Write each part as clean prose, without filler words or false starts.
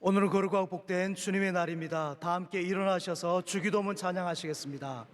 오늘은 거룩하고 복된 주님의 날입니다. 다 함께 일어나셔서 주기도문 찬양하시겠습니다.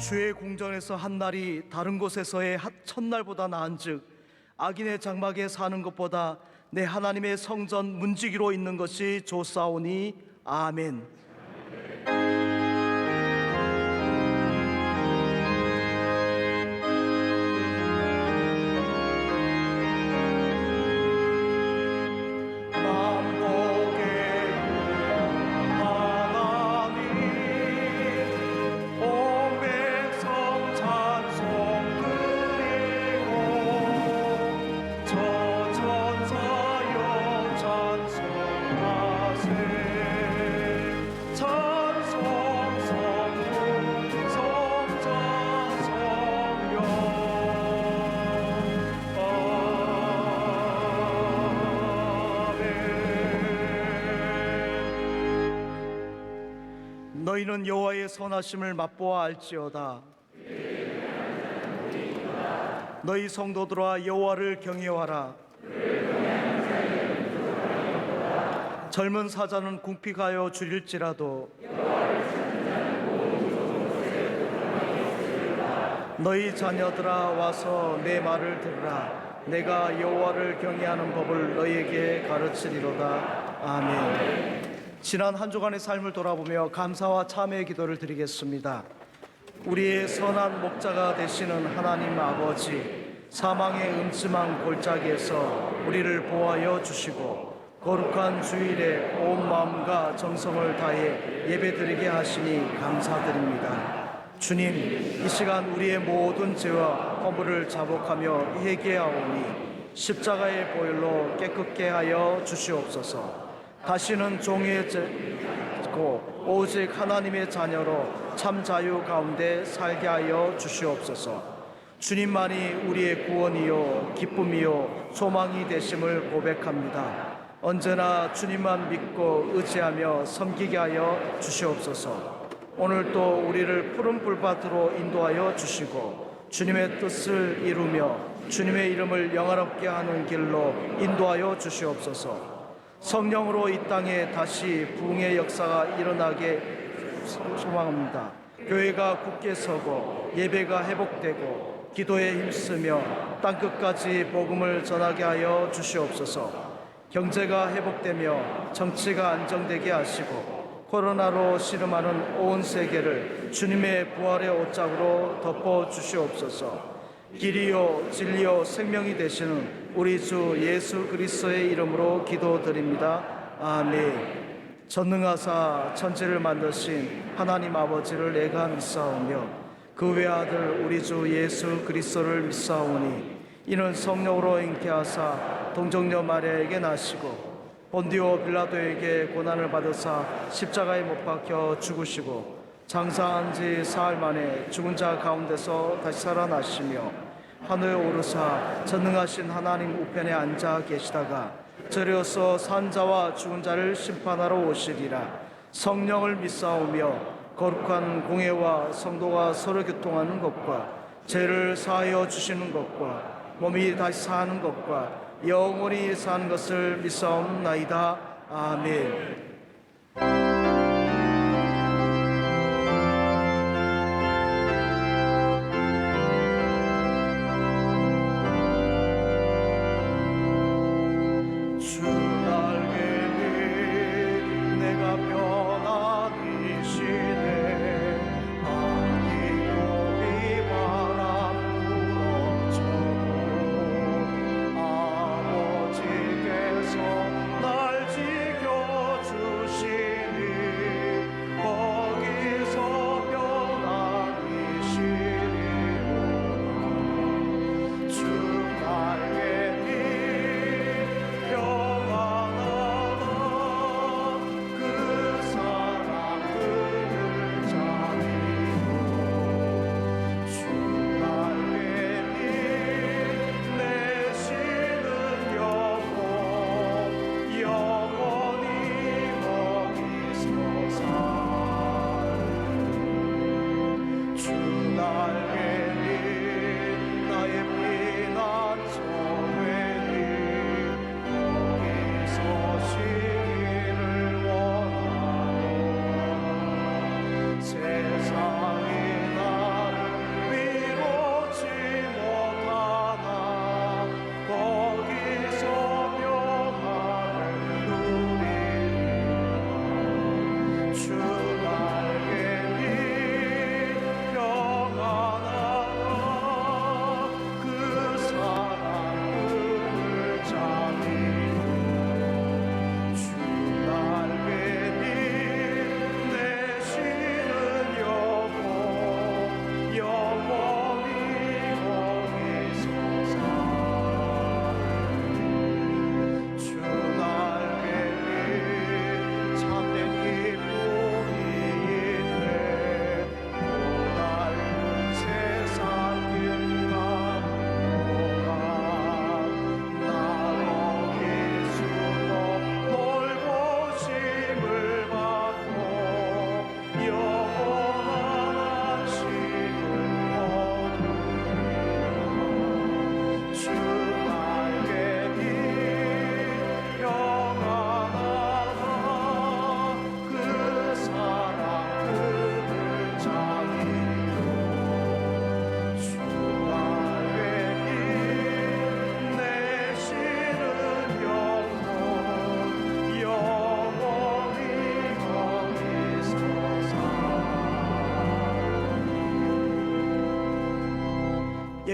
주의 궁전에서 한 날이 다른 곳에서의 첫날보다 나은즉 악인의 장막에 사는 것보다 내 하나님의 성전 문지기로 있는 것이 좋사오니. 아멘. 너희는 여호와의 선하심을 맛보아 알지어다. 너희 성도들아 여호와를 경외하라. 젊은 사자는 궁핍하여 줄일지라도 너희 자녀들아 와서 내 말을 들으라. 내가 여호와를 경외하는 법을 너희에게 가르치리로다. 아멘. 지난 한 주간의 삶을 돌아보며 감사와 참회의 기도를 드리겠습니다. 우리의 선한 목자가 되시는 하나님 아버지, 사망의 음침한 골짜기에서 우리를 보호하여 주시고 거룩한 주일에 온 마음과 정성을 다해 예배드리게 하시니 감사드립니다. 주님, 이 시간 우리의 모든 죄와 허물을 자복하며 회개하오니 십자가의 보혈로 깨끗게 하여 주시옵소서. 다시는 종의 죄고 오직 하나님의 자녀로 참 자유 가운데 살게 하여 주시옵소서. 주님만이 우리의 구원이요 기쁨이요 소망이 되심을 고백합니다. 언제나 주님만 믿고 의지하며 섬기게 하여 주시옵소서. 오늘도 우리를 푸른 불밭으로 인도하여 주시고 주님의 뜻을 이루며 주님의 이름을 영화롭게 하는 길로 인도하여 주시옵소서. 성령으로 이 땅에 다시 부흥의 역사가 일어나게 소망합니다. 교회가 굳게 서고 예배가 회복되고 기도에 힘쓰며 땅끝까지 복음을 전하게 하여 주시옵소서. 경제가 회복되며 정치가 안정되게 하시고 코로나로 씨름하는 온 세계를 주님의 부활의 옷장으로 덮어 주시옵소서. 길이요 진리요 생명이 되시는 우리 주 예수 그리스도의 이름으로 기도드립니다. 아멘. 전능하사 천지를 만드신 하나님 아버지를 내가 믿사오며 그 외아들 우리 주 예수 그리스도를 믿사오니 이는 성령으로 잉태하사 동정녀 마리아에게 나시고 본디오 빌라도에게 고난을 받으사 십자가에 못 박혀 죽으시고 장사한 지 사흘 만에 죽은 자 가운데서 다시 살아나시며 하늘에 오르사 전능하신 하나님 우편에 앉아 계시다가 저리어서 산 자와 죽은 자를 심판하러 오시리라. 성령을 믿사오며 거룩한 공예와 성도가 서로 교통하는 것과 죄를 사하여 주시는 것과 몸이 다시 사는 것과 영원히 사는 것을 믿사옵나이다. 아멘.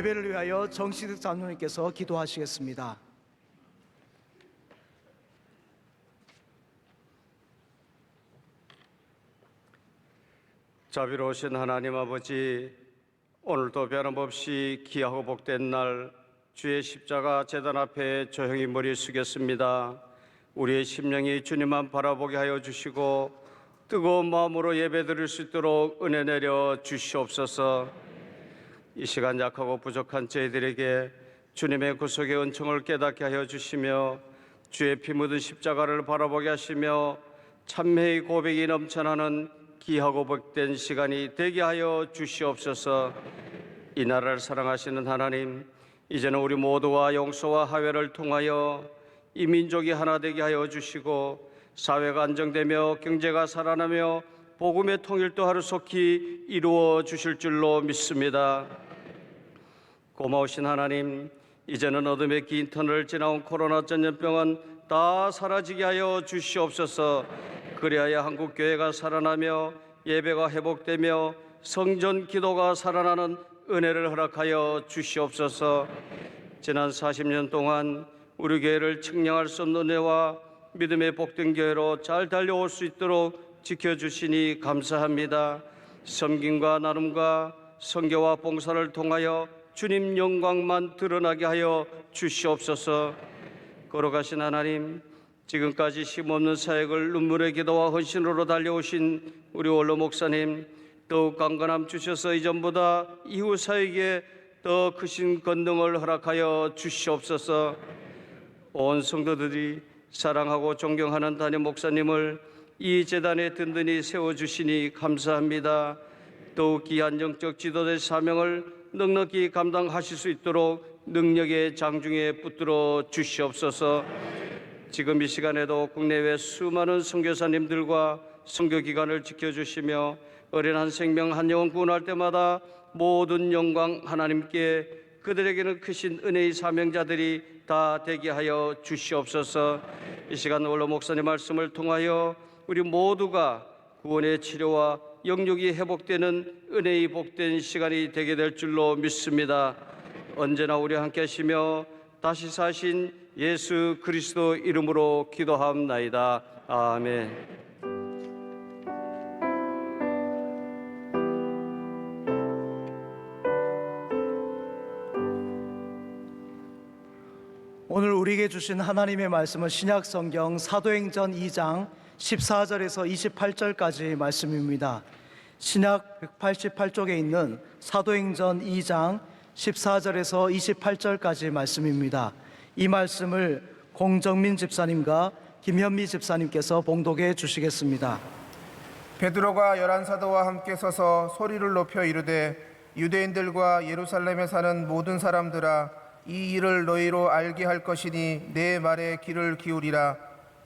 예배를 위하여 정시득 장로님께서 기도하시겠습니다. 자비로우신 하나님 아버지, 오늘도 변함없이 귀하고 복된 날 주의 십자가 제단 앞에 조용히 머리 숙였습니다. 우리의 심령이 주님만 바라보게 하여 주시고 뜨거운 마음으로 예배드릴 수 있도록 은혜 내려 주시옵소서. 이 시간 약하고 부족한 저희들에게 주님의 구속의 은총을 깨닫게 하여 주시며 주의 피 묻은 십자가를 바라보게 하시며 참회의 고백이 넘쳐나는 귀하고 복된 시간이 되게 하여 주시옵소서. 이 나라를 사랑하시는 하나님, 이제는 우리 모두와 용서와 화해를 통하여 이 민족이 하나 되게 하여 주시고 사회가 안정되며 경제가 살아나며 복음의 통일도 하루속히 이루어 주실 줄로 믿습니다. 고마우신 하나님, 이제는 어둠의 긴 터널을 지나온 코로나 전염병은 다 사라지게 하여 주시옵소서. 그리하여 한국교회가 살아나며 예배가 회복되며 성전 기도가 살아나는 은혜를 허락하여 주시옵소서. 지난 40년 동안 우리 교회를 측량할 수 없는 은혜와 믿음의 복된 교회로 잘 달려올 수 있도록 지켜주시니 감사합니다. 섬김과 나눔과 선교와 봉사를 통하여 주님 영광만 드러나게 하여 주시옵소서. 걸어가신 하나님, 지금까지 힘없는 사역을 눈물의 기도와 헌신으로 달려오신 우리 원로 목사님, 더욱 강건함 주셔서 이전보다 이후 사역에 더 크신 권능을 허락하여 주시옵소서. 온 성도들이 사랑하고 존경하는 담임 목사님을 이 재단에 든든히 세워주시니 감사합니다. 더욱 귀한 영적 지도자의 사명을 넉넉히 감당하실 수 있도록 능력의 장중에 붙들어 주시옵소서. 지금 이 시간에도 국내외 수많은 선교사님들과 선교기관을 지켜주시며 어린 한 생명 한 영혼 구원할 때마다 모든 영광 하나님께, 그들에게는 크신 은혜의 사명자들이 다 되게 하여 주시옵소서. 이 시간 원로 목사님 말씀을 통하여 우리 모두가 구원의 치료와 영육이 회복되는 은혜의 복된 시간이 되게 될 줄로 믿습니다. 언제나 우리 함께 하시며 다시 사신 예수 그리스도 이름으로 기도하옵나이다. 아멘. 오늘 우리에게 주신 하나님의 말씀은 신약 성경 사도행전 2장 14절에서 28절까지 말씀입니다. 신약 188쪽에 있는 사도행전 2장 14절에서 28절까지 말씀입니다. 이 말씀을 공정민 집사님과 김현미 집사님께서 봉독해 주시겠습니다. 베드로가 11사도와 함께 서서 소리를 높여 이르되, 유대인들과 예루살렘에 사는 모든 사람들아, 이 일을 너희로 알게 할 것이니 내 말에 귀를 기울이라.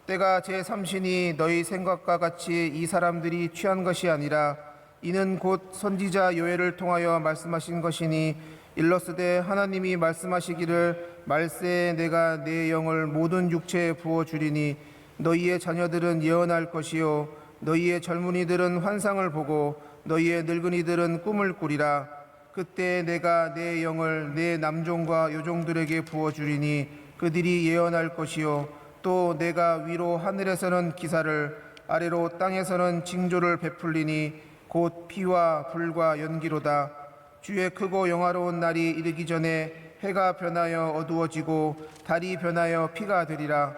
때가 제3신이 너희 생각과 같이 이 사람들이 취한 것이 아니라 이는 곧 선지자 요엘을 통하여 말씀하신 것이니, 일러스되 하나님이 말씀하시기를 말세에 내가 내 영을 모든 육체에 부어주리니 너희의 자녀들은 예언할 것이요 너희의 젊은이들은 환상을 보고 너희의 늙은이들은 꿈을 꾸리라. 그때 내가 내 영을 내 남종과 여종들에게 부어주리니 그들이 예언할 것이요 또 내가 위로 하늘에서는 기사를, 아래로 땅에서는 징조를 베풀리니 곧 피와 불과 연기로다. 주의 크고 영화로운 날이 이르기 전에 해가 변하여 어두워지고 달이 변하여 피가 되리라.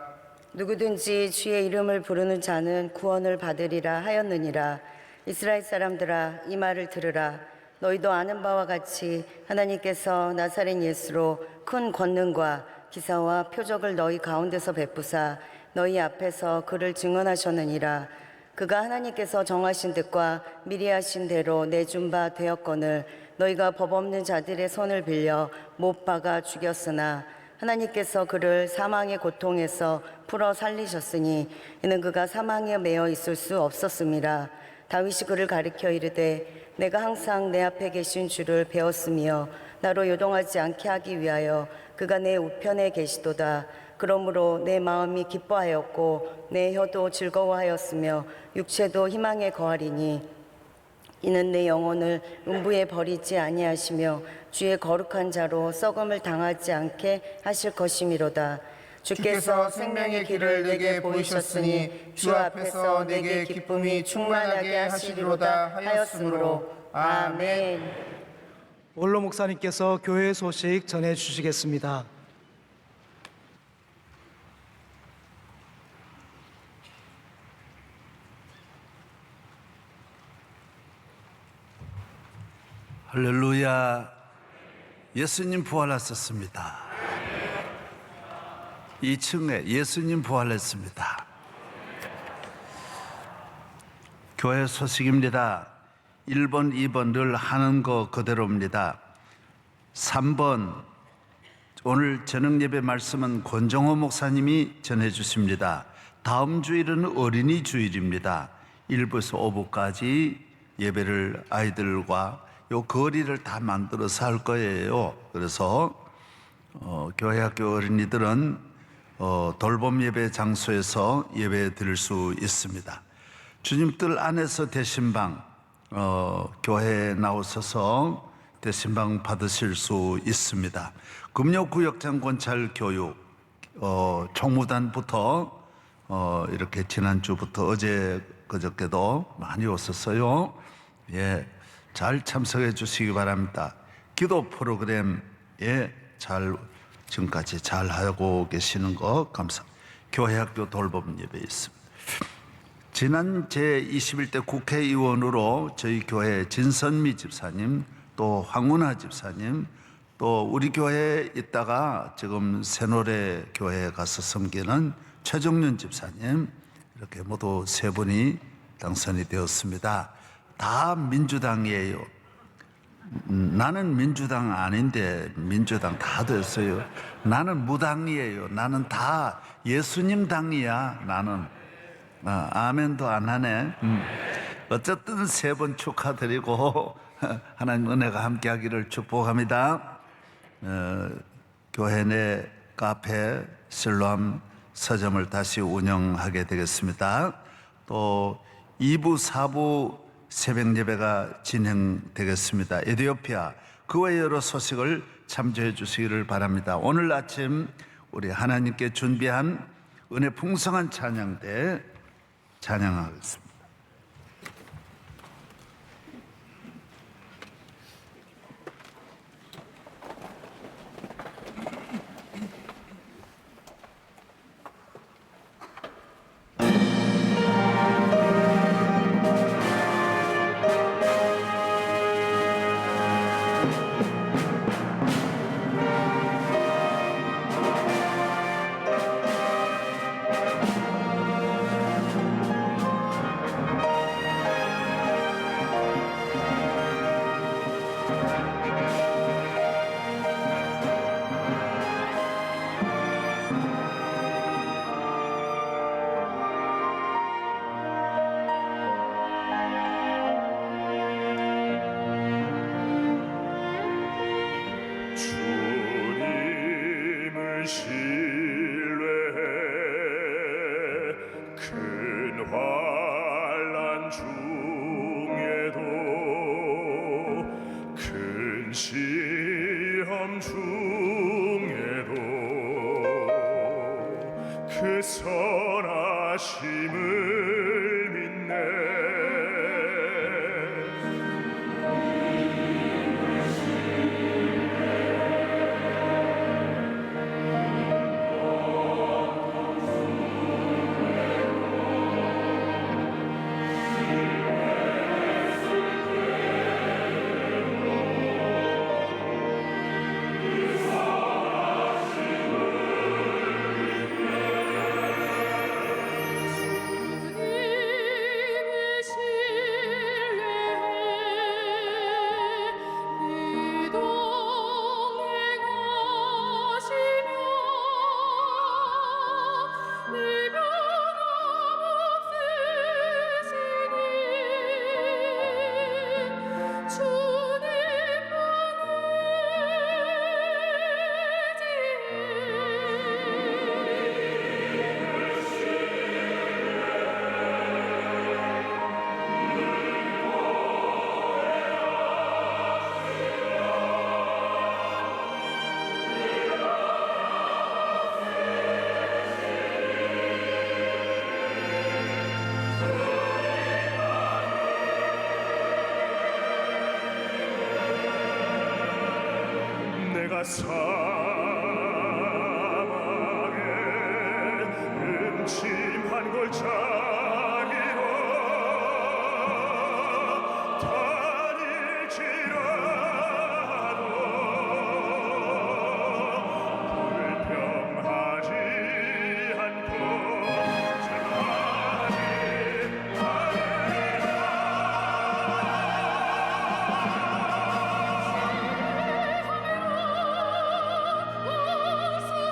누구든지 주의 이름을 부르는 자는 구원을 받으리라 하였느니라. 이스라엘 사람들아, 이 말을 들으라. 너희도 아는 바와 같이 하나님께서 나사렛 예수로 큰 권능과 기사와 표적을 너희 가운데서 베푸사 너희 앞에서 그를 증언하셨느니라. 그가 하나님께서 정하신 뜻과 미리 하신 대로 내준 바 되었거늘 너희가 법 없는 자들의 손을 빌려 못 박아 죽였으나 하나님께서 그를 사망의 고통에서 풀어 살리셨으니 이는 그가 사망에 매여 있을 수 없었음이라. 다윗이 그를 가리켜 이르되 내가 항상 내 앞에 계신 주를 배웠으며 나로 요동하지 않게 하기 위하여 그가 내 우편에 계시도다. 그러므로 내 마음이 기뻐하였고 내 혀도 즐거워하였으며 육체도 희망에 거하리니 이는 내 영혼을 음부에 버리지 아니하시며 주의 거룩한 자로 썩음을 당하지 않게 하실 것이미로다. 주께서 생명의 길을 내게 보이셨으니 주 앞에서 내게 기쁨이 충만하게 하시리로다 하였으므로. 아멘. 원로 목사님께서 교회 소식 전해 주시겠습니다. 할렐루야. 예수님 부활하셨습니다. 2층에 예수님 부활했습니다. 교회 소식입니다. 1번, 2번 늘 하는 거 그대로입니다. 3번, 오늘 저녁 예배 말씀은 권정호 목사님이 전해 주십니다. 다음 주일은 어린이 주일입니다. 1부에서 5부까지 예배를 아이들과 요 거리를 다 만들어서 할 거예요. 그래서 교회 학교 어린이들은 돌봄 예배 장소에서 예배 드릴 수 있습니다. 주님 뜰 안에서 대신방 교회에 나오셔서 대신방 받으실 수 있습니다. 금요구역장 권찰 교육 총무단부터 이렇게 지난주부터 어제 그저께도 많이 오셨어요. 예, 잘 참석해 주시기 바랍니다. 기도 프로그램에 잘 지금까지 잘 하고 계시는 거 감사합니다. 교회학교 돌봄 예배 있습니다. 지난 제21대 국회의원으로 저희 교회 진선미 집사님, 또 황운하 집사님, 또 우리 교회에 있다가 지금 새노래 교회에 가서 섬기는 최정윤 집사님, 이렇게 모두 세 분이 당선이 되었습니다. 다 민주당이에요. 나는 민주당 아닌데 민주당 다 됐어요. 나는 무당이에요. 나는 다 예수님 당이야. 나는 아멘도 안 하네. 어쨌든 세 번 축하드리고 하나님 은혜가 함께하기를 축복합니다. 교회 내 카페 실로암 서점을 다시 운영하게 되겠습니다. 또 2부 4부 새벽 예배가 진행되겠습니다. 에티오피아 그 외 여러 소식을 참조해 주시기를 바랍니다. 오늘 아침 우리 하나님께 준비한 은혜 풍성한 찬양대 찬양하겠습니다. 주님을 신뢰해 큰 환난 중에도 큰 시험 중에도 그 선하심을 믿네. 내가 사망의 음침한 골짜기로 다닐지라도 불평하지 않고 전하지 않으리라. 옷을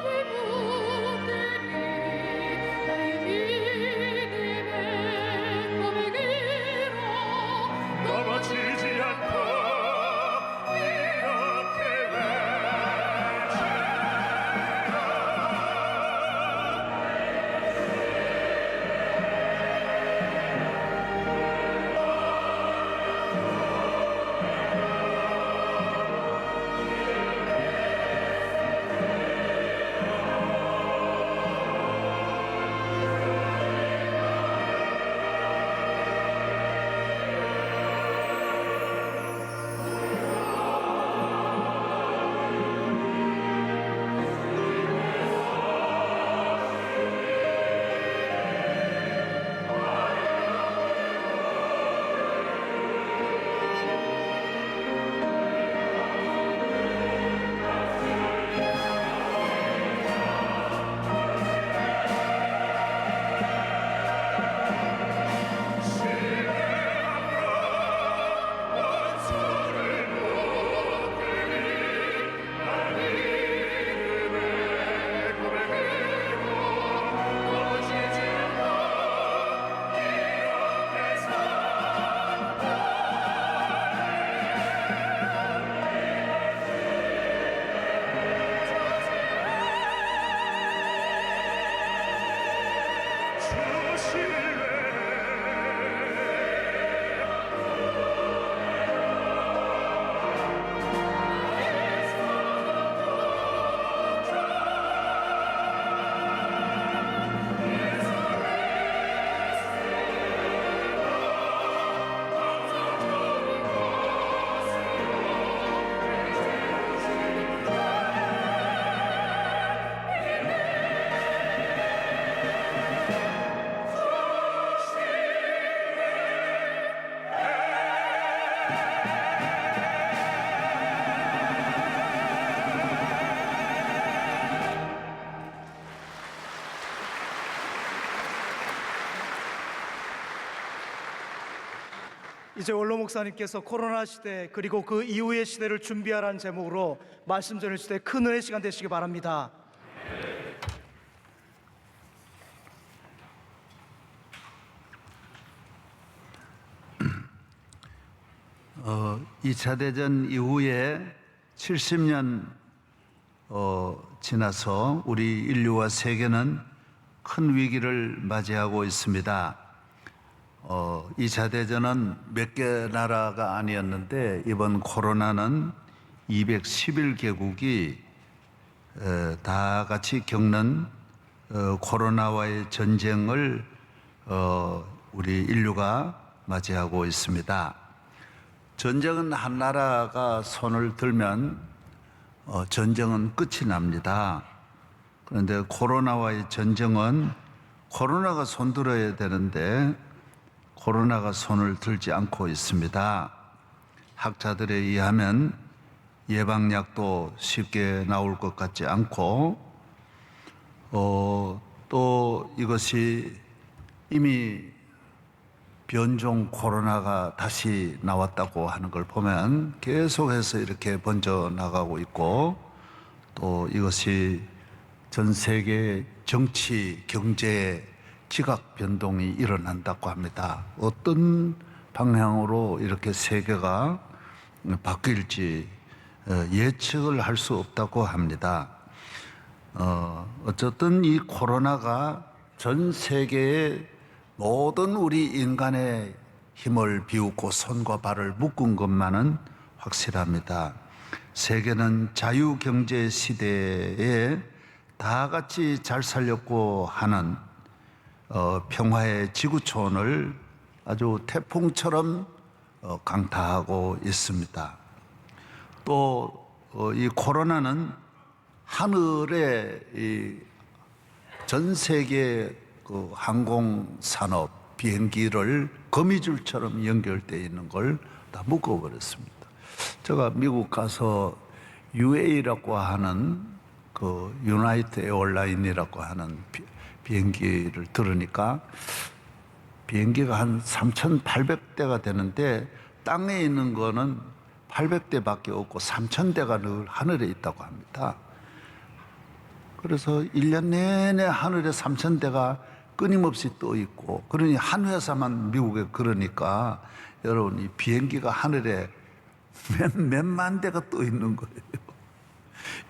이제 원로 목사님께서 코로나 시대 그리고 그 이후의 시대를 준비하라는 제목으로 말씀 전해주실 때 큰 은혜 시간 되시기 바랍니다. 어, 2차 대전 이후에 70년 지나서 우리 인류와 세계는 큰 위기를 맞이하고 있습니다. 2차 대전은 몇 개 나라가 아니었는데 이번 코로나는 211개국이 다 같이 겪는 코로나와의 전쟁을 우리 인류가 맞이하고 있습니다. 전쟁은 한 나라가 손을 들면 전쟁은 끝이 납니다. 그런데 코로나와의 전쟁은 코로나가 손들어야 되는데 코로나가 손을 들지 않고 있습니다. 학자들에 의하면 예방약도 쉽게 나올 것 같지 않고 또 이것이 이미 변종 코로나가 다시 나왔다고 하는 걸 보면 계속해서 이렇게 번져나가고 있고 또 이것이 전 세계 정치, 경제, 지각 변동이 일어난다고 합니다. 어떤 방향으로 이렇게 세계가 바뀔지 예측을 할 수 없다고 합니다. 어쨌든 이 코로나가 전 세계의 모든 우리 인간의 힘을 비웃고 손과 발을 묶은 것만은 확실합니다. 세계는 자유경제 시대에 다 같이 잘 살려고 하는 평화의 지구촌을 아주 태풍처럼 강타하고 있습니다. 또 이 코로나는 하늘에 전 세계 그 항공산업 비행기를 거미줄처럼 연결되어 있는 걸 다 묶어버렸습니다. 제가 미국 가서 UA라고 하는 그 유나이트 에어라인이라고 하는 비행기를 들으니까 비행기가 한 3,800대가 되는데 땅에 있는 거는 800대밖에 없고 3,000대가 늘 하늘에 있다고 합니다. 그래서 1년 내내 하늘에 3,000대가 끊임없이 떠 있고, 그러니 한 회사만 미국에 그러니까 여러분 이 비행기가 하늘에 몇만 대가 떠 있는 거예요.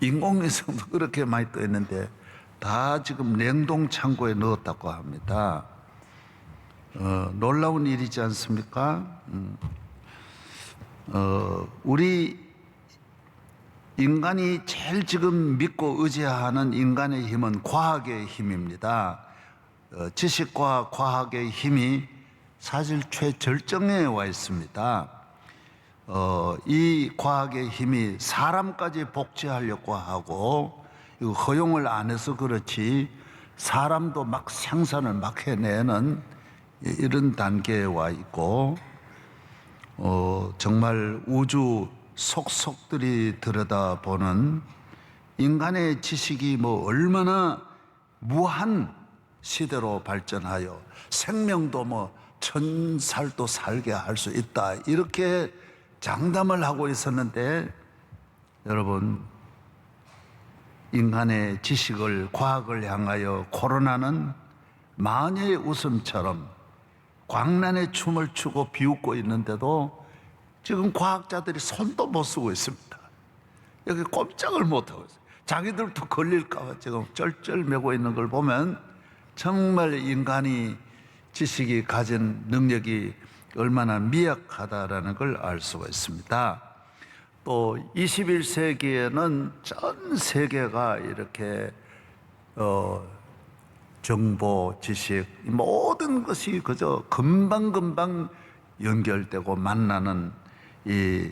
인공위성도 그렇게 많이 떠 있는데 다 지금 냉동 창고에 넣었다고 합니다. 놀라운 일이지 않습니까? 우리 인간이 제일 지금 믿고 의지하는 인간의 힘은 과학의 힘입니다. 지식과 과학의 힘이 사실 최절정에 와 있습니다. 이 과학의 힘이 사람까지 복제하려고 하고 이거 허용을 안 해서 그렇지 사람도 막 생산을 막 해내는 이런 단계에 와 있고 정말 우주 속속들이 들여다보는 인간의 지식이 뭐 얼마나 무한 시대로 발전하여 생명도 뭐 1,000살도 살게 할 수 있다 이렇게 장담을 하고 있었는데 여러분 인간의 지식을 과학을 향하여 코로나는 마녀의 웃음처럼 광란의 춤을 추고 비웃고 있는데도 지금 과학자들이 손도 못 쓰고 있습니다. 여기 꼼짝을 못하고 있어요. 자기들도 걸릴까 봐 지금 쩔쩔매고 있는 걸 보면 정말 인간이 지식이 가진 능력이 얼마나 미약하다라는 걸 알 수가 있습니다. 또 21세기에는 전 세계가 이렇게 정보, 지식 모든 것이 그저 금방금방 연결되고 만나는 이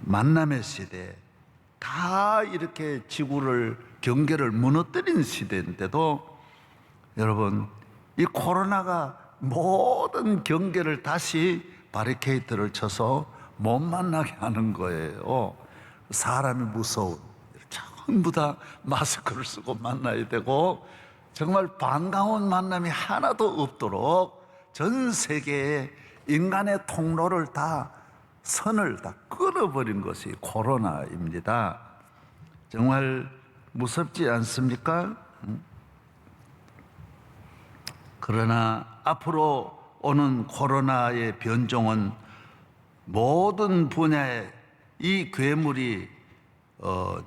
만남의 시대, 다 이렇게 지구를 경계를 무너뜨린 시대인데도 여러분, 이 코로나가 모든 경계를 다시 바리케이트를 쳐서 못 만나게 하는 거예요. 사람이 무서운, 전부 다 마스크를 쓰고 만나야 되고 정말 반가운 만남이 하나도 없도록 전 세계의 인간의 통로를 다 선을 다 끊어버린 것이 코로나입니다. 정말 무섭지 않습니까? 그러나 앞으로 오는 코로나의 변종은 모든 분야의 이 괴물이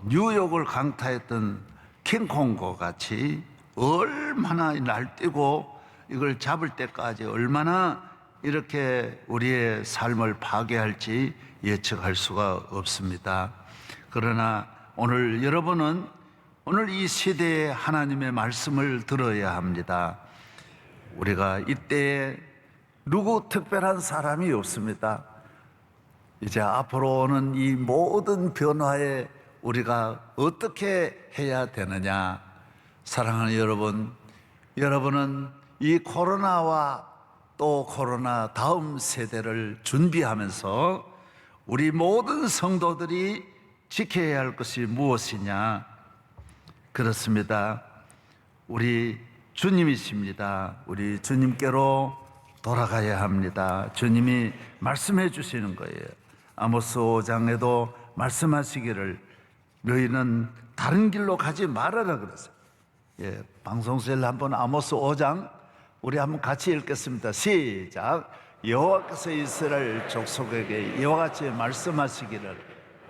뉴욕을 강타했던 킹콩과 같이 얼마나 날뛰고 이걸 잡을 때까지 얼마나 이렇게 우리의 삶을 파괴할지 예측할 수가 없습니다. 그러나 오늘 여러분은 오늘 이 시대에 하나님의 말씀을 들어야 합니다. 우리가 이때에 누구 특별한 사람이 없습니다. 이제 앞으로 오는 이 모든 변화에 우리가 어떻게 해야 되느냐. 사랑하는 여러분, 여러분은 이 코로나와 또 코로나 다음 세대를 준비하면서 우리 모든 성도들이 지켜야 할 것이 무엇이냐? 그렇습니다. 우리 주님이십니다. 우리 주님께로 돌아가야 합니다. 주님이 말씀해 주시는 거예요. 아모스 5장에도 말씀하시기를 너희는 다른 길로 가지 말아라 그랬어요. 예, 방송실 한번 아모스 5장 우리 한번 같이 읽겠습니다. 시작. 여호와께서 이스라엘 족속에게 이와 같이 말씀하시기를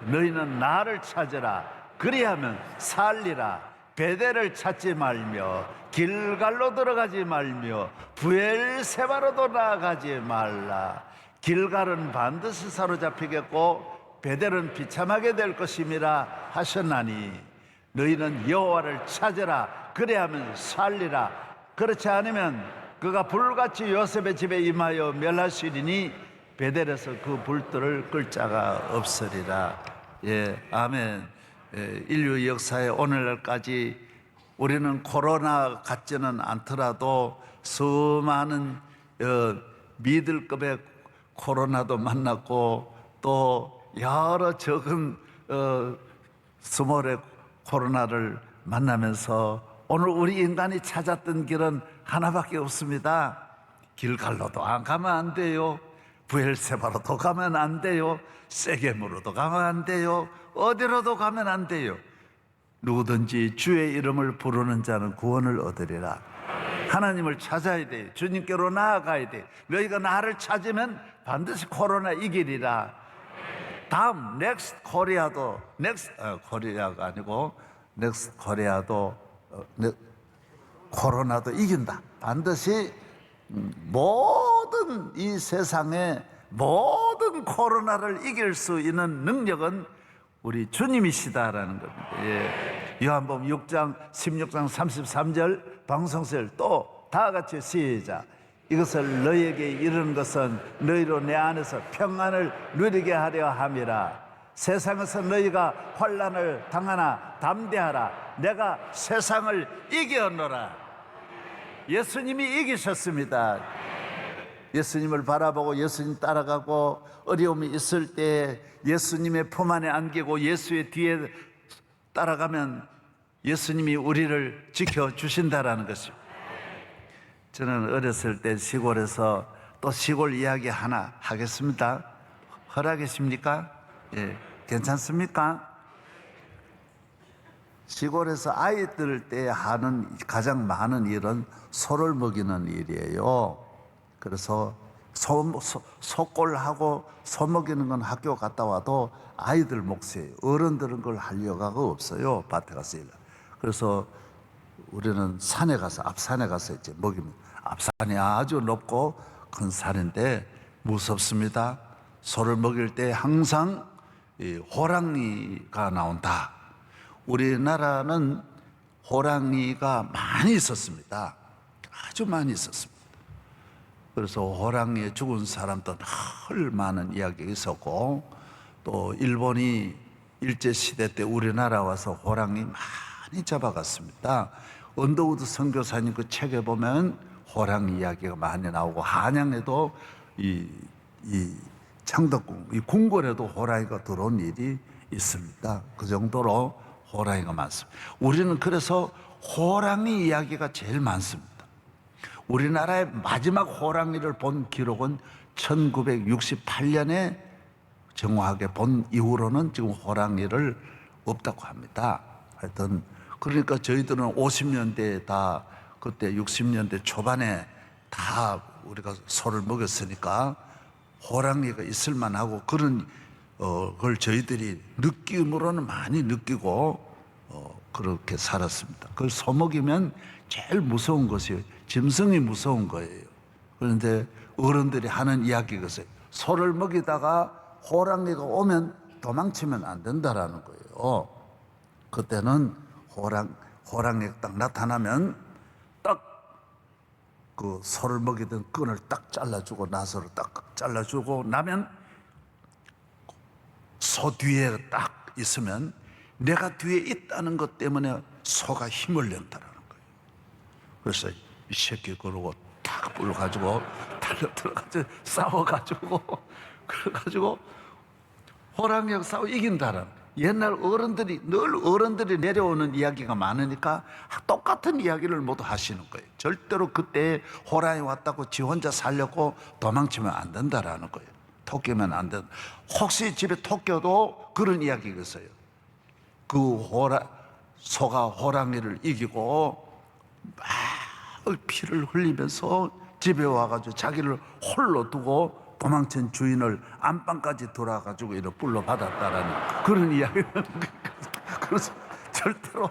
너희는 나를 찾으라. 그리하면 살리라. 베델을 찾지 말며 길갈로 들어가지 말며 브엘세바로도 나아가지 말라. 길갈은 반드시 사로잡히겠고 베델은 비참하게 될 것임이라 하셨나니 너희는 여호와를 찾으라. 그래야면 살리라. 그렇지 않으면 그가 불같이 요셉의 집에 임하여 멸하시리니 베델에서 그 불들을 끌 자가 없으리라. 예, 아멘. 인류 역사의 오늘날까지 우리는 코로나 같지는 않더라도 수많은 미들급의 코로나도 만났고 또 여러 적은 스몰의 코로나를 만나면서 오늘 우리 인간이 찾았던 길은 하나밖에 없습니다. 길갈로도 안 가면 안 돼요. 브엘세바로도 가면 안 돼요. 세겜으로도 가면 안 돼요. 어디로도 가면 안 돼요. 누구든지 주의 이름을 부르는 자는 구원을 얻으리라. 하나님을 찾아야 돼. 주님께로 나아가야 돼. 너희가 나를 찾으면 반드시 코로나 이기리라. 다음 넥스트 코리아도 코리아가 아니고 넥스트 코리아도 코로나도 이긴다. 반드시 모든 이 세상의 모든 코로나를 이길 수 있는 능력은 우리 주님이시다라는 겁니다. 예. 요한복음 6장 16장 33절 방송설 또 다 같이 시작. 이것을 너희에게 이르는 것은 너희로 내 안에서 평안을 누리게 하려 함이라. 세상에서 너희가 환난을 당하나 담대하라. 내가 세상을 이겼노라. 예수님이 이기셨습니다. 예수님을 바라보고 예수님 따라가고 어려움이 있을 때 예수님의 품 안에 안기고 예수의 뒤에 따라가면 예수님이 우리를 지켜주신다라는 것입니다. 저는 어렸을 때 시골에서 또 시골 이야기 하나 하겠습니다. 허락이십니까? 예, 괜찮습니까? 시골에서 아이들 때 하는 가장 많은 일은 소를 먹이는 일이에요. 그래서 소꼴하고 소 먹이는 건 학교 갔다 와도 아이들 몫이에요. 어른들은 그걸 하려고 없어요. 밭에 가서 일. 그래서 우리는 산에 가서 앞산에 가서 이제 먹입니다. 앞산이 아주 높고 큰 산인데 무섭습니다. 소를 먹일 때 항상 이 호랑이가 나온다. 우리나라는 호랑이가 많이 있었습니다. 아주 많이 있었습니다. 그래서 호랑이에 죽은 사람도 늘 많은 이야기가 있었고, 또 일본이 일제시대 때 우리나라 와서 호랑이 많이 잡아갔습니다. 언더우드 선교사님 그 책에 보면 호랑이 이야기가 많이 나오고, 한양에도 이 창덕궁, 이 궁궐에도 호랑이가 들어온 일이 있습니다. 그 정도로 호랑이가 많습니다. 우리는 그래서 호랑이 이야기가 제일 많습니다. 우리나라의 마지막 호랑이를 본 기록은 1968년에 정확하게 본 이후로는 지금 호랑이를 없다고 합니다. 하여튼 그러니까 저희들은 50년대 다 그때 60년대 초반에 다 우리가 소를 먹였으니까 호랑이가 있을 만하고 그런 걸 저희들이 느낌으로는 많이 느끼고 그렇게 살았습니다. 그걸 소 먹이면 제일 무서운 것이 짐승이 무서운 거예요. 그런데 어른들이 하는 이야기가 있어요. 소를 먹이다가 호랑이가 오면 도망치면 안 된다라는 거예요. 그때는 호랑이가 딱 나타나면 딱 그 소를 먹이던 끈을 딱 잘라주고 나서를 딱 잘라주고 나면 소 뒤에 딱 있으면 내가 뒤에 있다는 것 때문에 소가 힘을 낸다라는 거예요. 그래서 이 새끼 그러고 딱 불러가지고 달려 들어가지고 싸워가지고 그래가지고 호랑이하고 싸워 이긴다라는 거예요. 옛날 어른들이 내려오는 이야기가 많으니까 똑같은 이야기를 모두 하시는 거예요. 절대로 그때 호랑이 왔다고 지 혼자 살려고 도망치면 안 된다라는 거예요. 토끼면 안 된다. 혹시 집에 토끼도 그런 이야기가 있어요. 그 소가 호랑이를 이기고 막 피를 흘리면서 집에 와가지고 자기를 홀로 두고 도망친 주인을 안방까지 돌아가지고 이렇게 불러받았다라는 그런 이야기는 그래서 절대로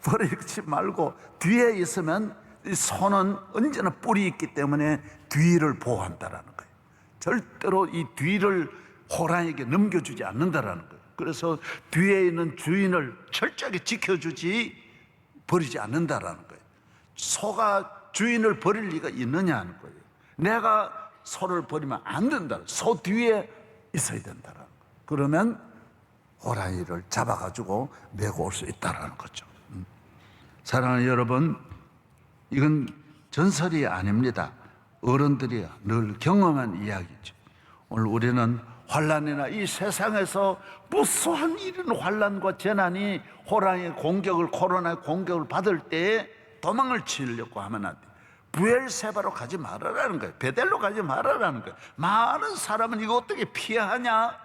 버리지 말고 뒤에 있으면 이 소는 언제나 뿔이 있기 때문에 뒤를 보호한다라는 거예요. 절대로 이 뒤를 호랑이에게 넘겨주지 않는다라는 거예요. 그래서 뒤에 있는 주인을 철저하게 지켜주지 버리지 않는다라는 거예요. 소가 주인을 버릴 리가 있느냐 하는 거예요. 내가 소를 버리면 안 된다. 소 뒤에 있어야 된다라는 거예요. 그러면 호랑이를 잡아가지고 메고 올 수 있다라는 거죠. 사랑하는 여러분, 이건 전설이 아닙니다. 어른들이 늘 경험한 이야기죠. 오늘 우리는 환난이나 이 세상에서 무수한 이런 환난과 재난이 호랑이의 공격을, 코로나의 공격을 받을 때에 도망을 치려고 하면 안 돼. 부엘세바로 가지 말아라는 거예요. 베델로 가지 말아라는 거예요. 많은 사람은 이거 어떻게 피하냐?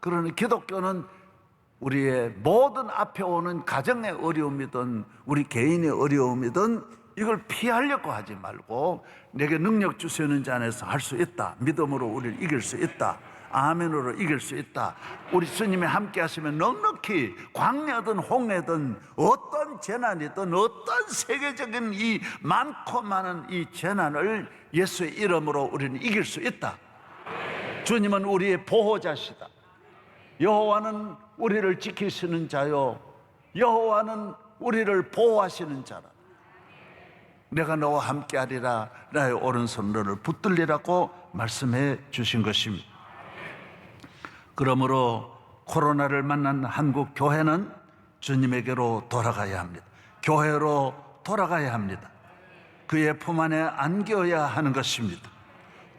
그러니 기독교는 우리의 모든 앞에 오는 가정의 어려움이든 우리 개인의 어려움이든 이걸 피하려고 하지 말고 내게 능력 주시는 자 안에서 할 수 있다. 믿음으로 우리를 이길 수 있다. 아멘으로 이길 수 있다. 우리 주님이 함께 하시면 넉넉히 광야든 홍해든 어떤 재난이든 어떤 세계적인 이 많고 많은 이 재난을 예수의 이름으로 우리는 이길 수 있다. 주님은 우리의 보호자시다. 여호와는 우리를 지키시는 자요, 여호와는 우리를 보호하시는 자라. 내가 너와 함께하리라, 나의 오른손 너를 붙들리라고 말씀해 주신 것입니다. 그러므로 코로나를 만난 한국 교회는 주님에게로 돌아가야 합니다. 교회로 돌아가야 합니다. 그의 품 안에 안겨야 하는 것입니다.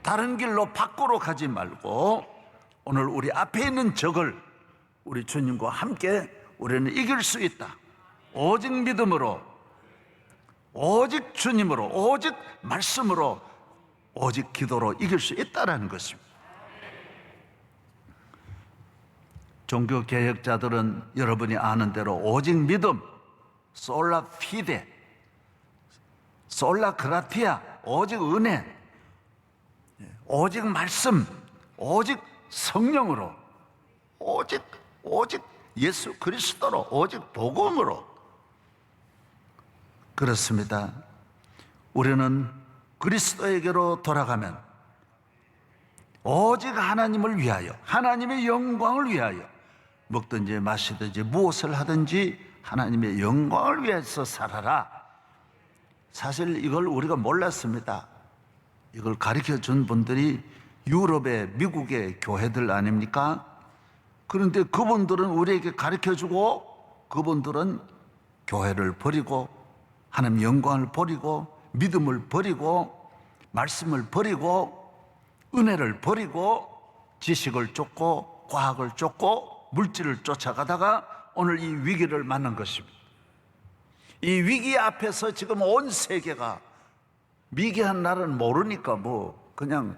다른 길로 밖으로 가지 말고 오늘 우리 앞에 있는 적을 우리 주님과 함께 우리는 이길 수 있다. 오직 믿음으로, 오직 주님으로, 오직 말씀으로, 오직 기도로 이길 수 있다는 것입니다. 종교 개혁자들은 여러분이 아는 대로 오직 믿음, 솔라 피데, 솔라 그라티아, 오직 은혜, 오직 말씀, 오직 성령으로, 오직 예수 그리스도로, 오직 복음으로 그렇습니다. 우리는 그리스도에게로 돌아가면 오직 하나님을 위하여, 하나님의 영광을 위하여 먹든지 마시든지 무엇을 하든지 하나님의 영광을 위해서 살아라. 사실 이걸 우리가 몰랐습니다. 이걸 가르쳐 준 분들이 유럽의, 미국의 교회들 아닙니까? 그런데 그분들은 우리에게 가르쳐 주고 그분들은 교회를 버리고 하나님 영광을 버리고 믿음을 버리고 말씀을 버리고 은혜를 버리고 지식을 쫓고 과학을 쫓고 물질을 쫓아가다가 오늘 이 위기를 만난 것입니다. 이 위기 앞에서 지금 온 세계가, 미개한 나라는 모르니까 뭐 그냥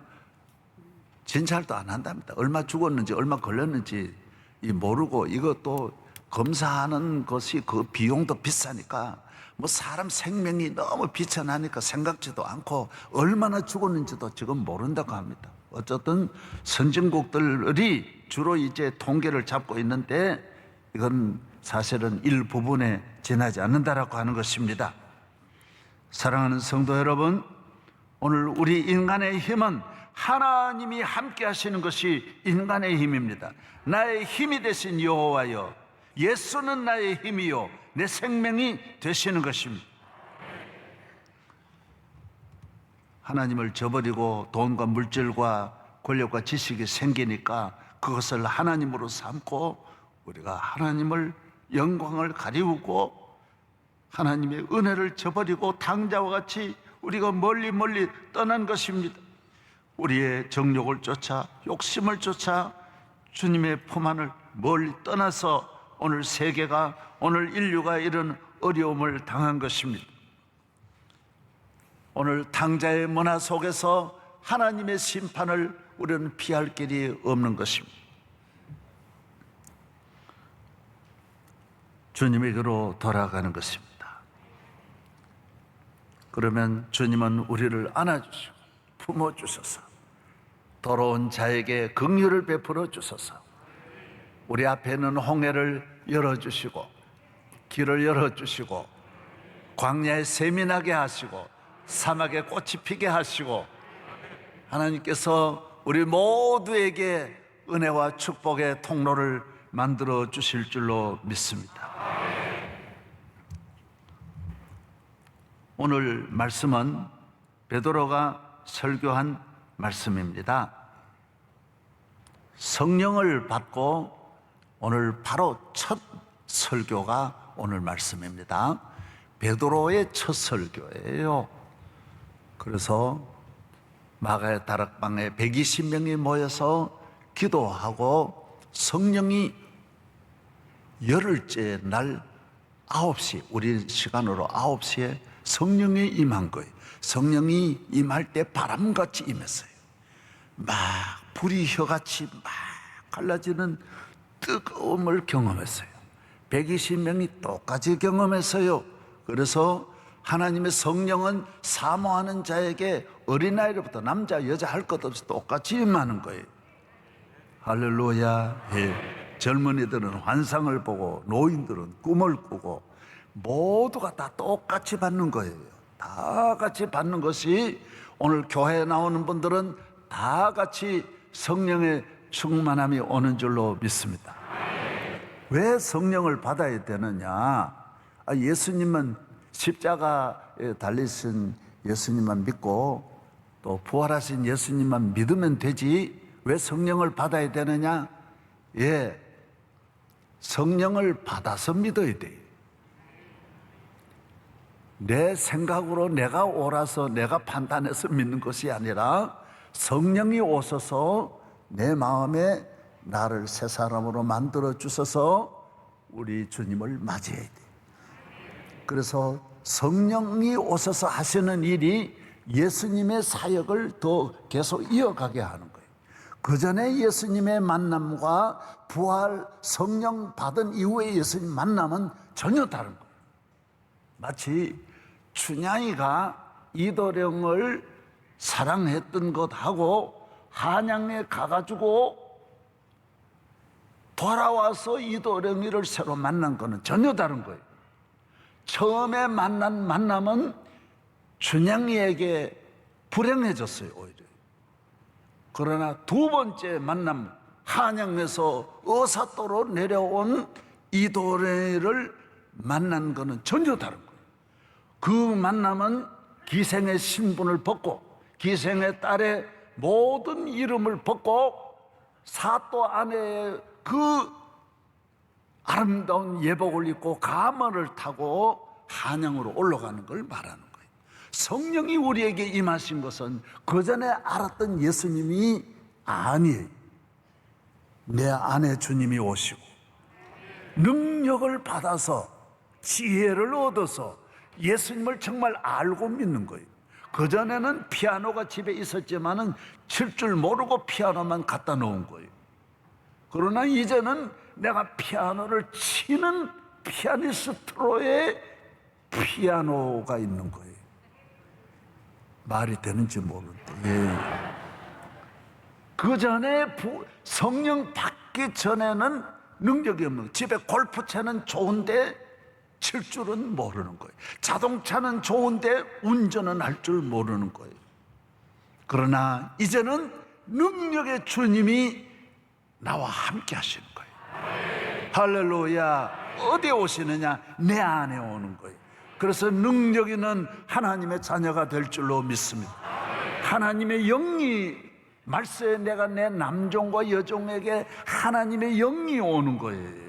진찰도 안 한답니다. 얼마 죽었는지 얼마 걸렸는지 모르고, 이것도 검사하는 것이 그 비용도 비싸니까 뭐 사람 생명이 너무 비천하니까 생각지도 않고 얼마나 죽었는지도 지금 모른다고 합니다. 어쨌든 선진국들이 주로 이제 통계를 잡고 있는데 이건 사실은 일부분에 지나지 않는다라고 하는 것입니다. 사랑하는 성도 여러분, 오늘 우리 인간의 힘은 하나님이 함께 하시는 것이 인간의 힘입니다. 나의 힘이 되신 여호와여, 예수는 나의 힘이요 내 생명이 되시는 것입니다. 하나님을 저버리고 돈과 물질과 권력과 지식이 생기니까 그것을 하나님으로 삼고 우리가 하나님을, 영광을 가리우고 하나님의 은혜를 저버리고 당자와 같이 우리가 멀리 멀리 떠난 것입니다. 우리의 정욕을 쫓아, 욕심을 쫓아 주님의 품 안을 멀리 떠나서 오늘 세계가, 오늘 인류가 이런 어려움을 당한 것입니다. 오늘 당자의 문화 속에서 하나님의 심판을 우리는 피할 길이 없는 것입니다. 주님에게로 돌아가는 것입니다. 그러면 주님은 우리를 안아주시고 품어주셔서 더러운 자에게 긍휼을 베풀어 주셔서 우리 앞에 있는 홍해를 열어주시고 길을 열어주시고 광야에 샘이 나게 하시고 사막에 꽃이 피게 하시고 하나님께서 우리 모두에게 은혜와 축복의 통로를 만들어 주실 줄로 믿습니다. 오늘 말씀은 베드로가 설교한 말씀입니다. 성령을 받고 오늘 바로 첫 설교가 오늘 말씀입니다. 베드로의 첫 설교예요. 그래서 마가의 다락방에 120명이 모여서 기도하고 성령이 열흘째 날 9시, 우리 시간으로 9시에 성령이 임한 거예요. 성령이 임할 때 바람같이 임했어요. 막 불이 혀같이 막 갈라지는 뜨거움을 경험했어요. 120명이 똑같이 경험했어요. 그래서 하나님의 성령은 사모하는 자에게 어린아이로부터 남자 여자 할 것 없이 똑같이 임하는 거예요. 할렐루야. 예. 젊은이들은 환상을 보고 노인들은 꿈을 꾸고 모두가 다 똑같이 받는 거예요. 다 같이 받는 것이, 오늘 교회에 나오는 분들은 다 같이 성령의 충만함이 오는 줄로 믿습니다. 왜 성령을 받아야 되느냐? 예수님은 십자가에 달리신 예수님만 믿고 또 부활하신 예수님만 믿으면 되지 왜 성령을 받아야 되느냐? 예, 성령을 받아서 믿어야 돼요. 내 생각으로 내가 옳아서 내가 판단해서 믿는 것이 아니라 성령이 오셔서 내 마음에 나를 새 사람으로 만들어 주셔서 우리 주님을 맞이해야 돼. 그래서 성령이 오셔서 하시는 일이 예수님의 사역을 더 계속 이어가게 하는 거예요. 그 전에 예수님의 만남과 부활 성령 받은 이후의 예수님 만남은 전혀 다른 거예요. 마치 춘향이가 이도령을 사랑했던 것하고 한양에 가가지고 돌아와서 이도령이를 새로 만난 거는 전혀 다른 거예요. 처음에 만난 만남은 춘향이에게 불행해졌어요, 오히려. 그러나 두 번째 만남, 한양에서 어사도로 내려온 이도래를 만난 것은 전혀 다른 거예요. 그 만남은 기생의 신분을 벗고 기생의 딸의 모든 이름을 벗고 사또 안에 그 아름다운 예복을 입고 가마를 타고 한양으로 올라가는 걸 말하는 거예요. 성령이 우리에게 임하신 것은 그 전에 알았던 예수님이 아니에요. 내 안에 주님이 오시고 능력을 받아서 지혜를 얻어서 예수님을 정말 알고 믿는 거예요. 그전에는 피아노가 집에 있었지만은 칠 줄 모르고 피아노만 갖다 놓은 거예요. 그러나 이제는 내가 피아노를 치는 피아니스트로의 피아노가 있는 거예요. 말이 되는지 모르는데. 예. 그 전에 성령 받기 전에는 능력이 없는 거예요. 집에 골프채는 좋은데 칠 줄은 모르는 거예요. 자동차는 좋은데 운전은 할 줄 모르는 거예요. 그러나 이제는 능력의 주님이 나와 함께 하시는 거예요. 할렐루야. 어디에 오시느냐? 내 안에 오는 거예요. 그래서 능력 있는 하나님의 자녀가 될 줄로 믿습니다. 하나님의 영이 말세에 내가 내 남종과 여종에게 하나님의 영이 오는 거예요.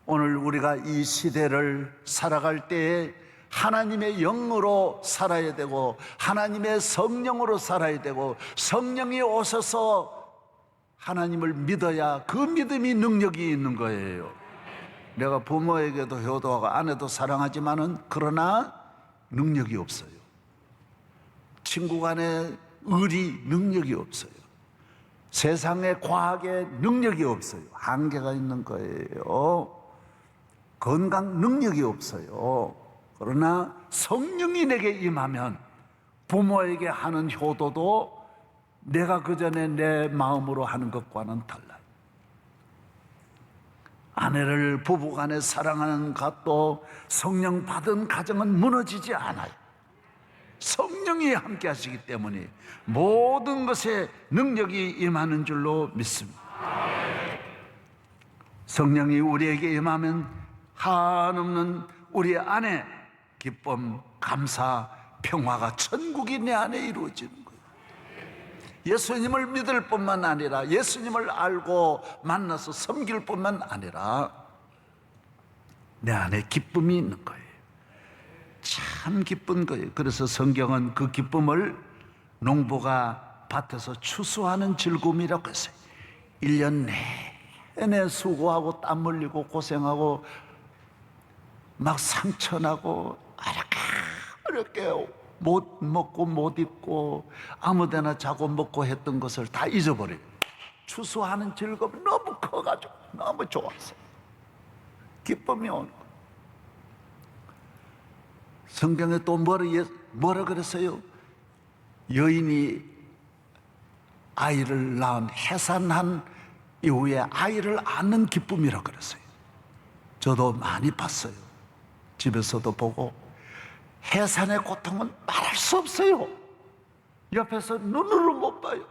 오늘 우리가 이 시대를 살아갈 때에 하나님의 영으로 살아야 되고 하나님의 성령으로 살아야 되고 성령이 오셔서 하나님을 믿어야 그 믿음이 능력이 있는 거예요. 내가 부모에게도 효도하고 아내도 사랑하지만은 그러나 능력이 없어요. 친구 간에 의리 능력이 없어요. 세상의 과학에 능력이 없어요. 한계가 있는 거예요. 건강 능력이 없어요. 그러나 성령이 내게 임하면 부모에게 하는 효도도 내가 그전에 내 마음으로 하는 것과는 달라요. 아내를 부부간에 사랑하는 것도 성령 받은 가정은 무너지지 않아요. 성령이 함께 하시기 때문에 모든 것에 능력이 임하는 줄로 믿습니다. 성령이 우리에게 임하면 한없는 우리 안에 기쁨, 감사, 평화가 천국이 내 안에 이루어지는 거예요. 예수님을 믿을 뿐만 아니라 예수님을 알고 만나서 섬길 뿐만 아니라 내 안에 기쁨이 있는 거예요. 참 기쁜 거예요. 그래서 성경은 그 기쁨을 농부가 밭에서 추수하는 즐거움이라고 했어요. 1년 내내 수고하고 땀 흘리고 고생하고 막 상처나고 이렇게 못 먹고 못 입고 아무데나 자고 먹고 했던 것을 다 잊어버려요. 추수하는 즐거움이 너무 커가지고 너무 좋았어요. 기쁨이 오는 거예요. 성경에 또 뭐라 그랬어요? 여인이 아이를 낳은 해산한 이후에 아이를 안는 기쁨이라고 그랬어요. 저도 많이 봤어요. 집에서도 보고 해산의 고통은 말할 수 없어요. 옆에서 눈으로 못 봐요.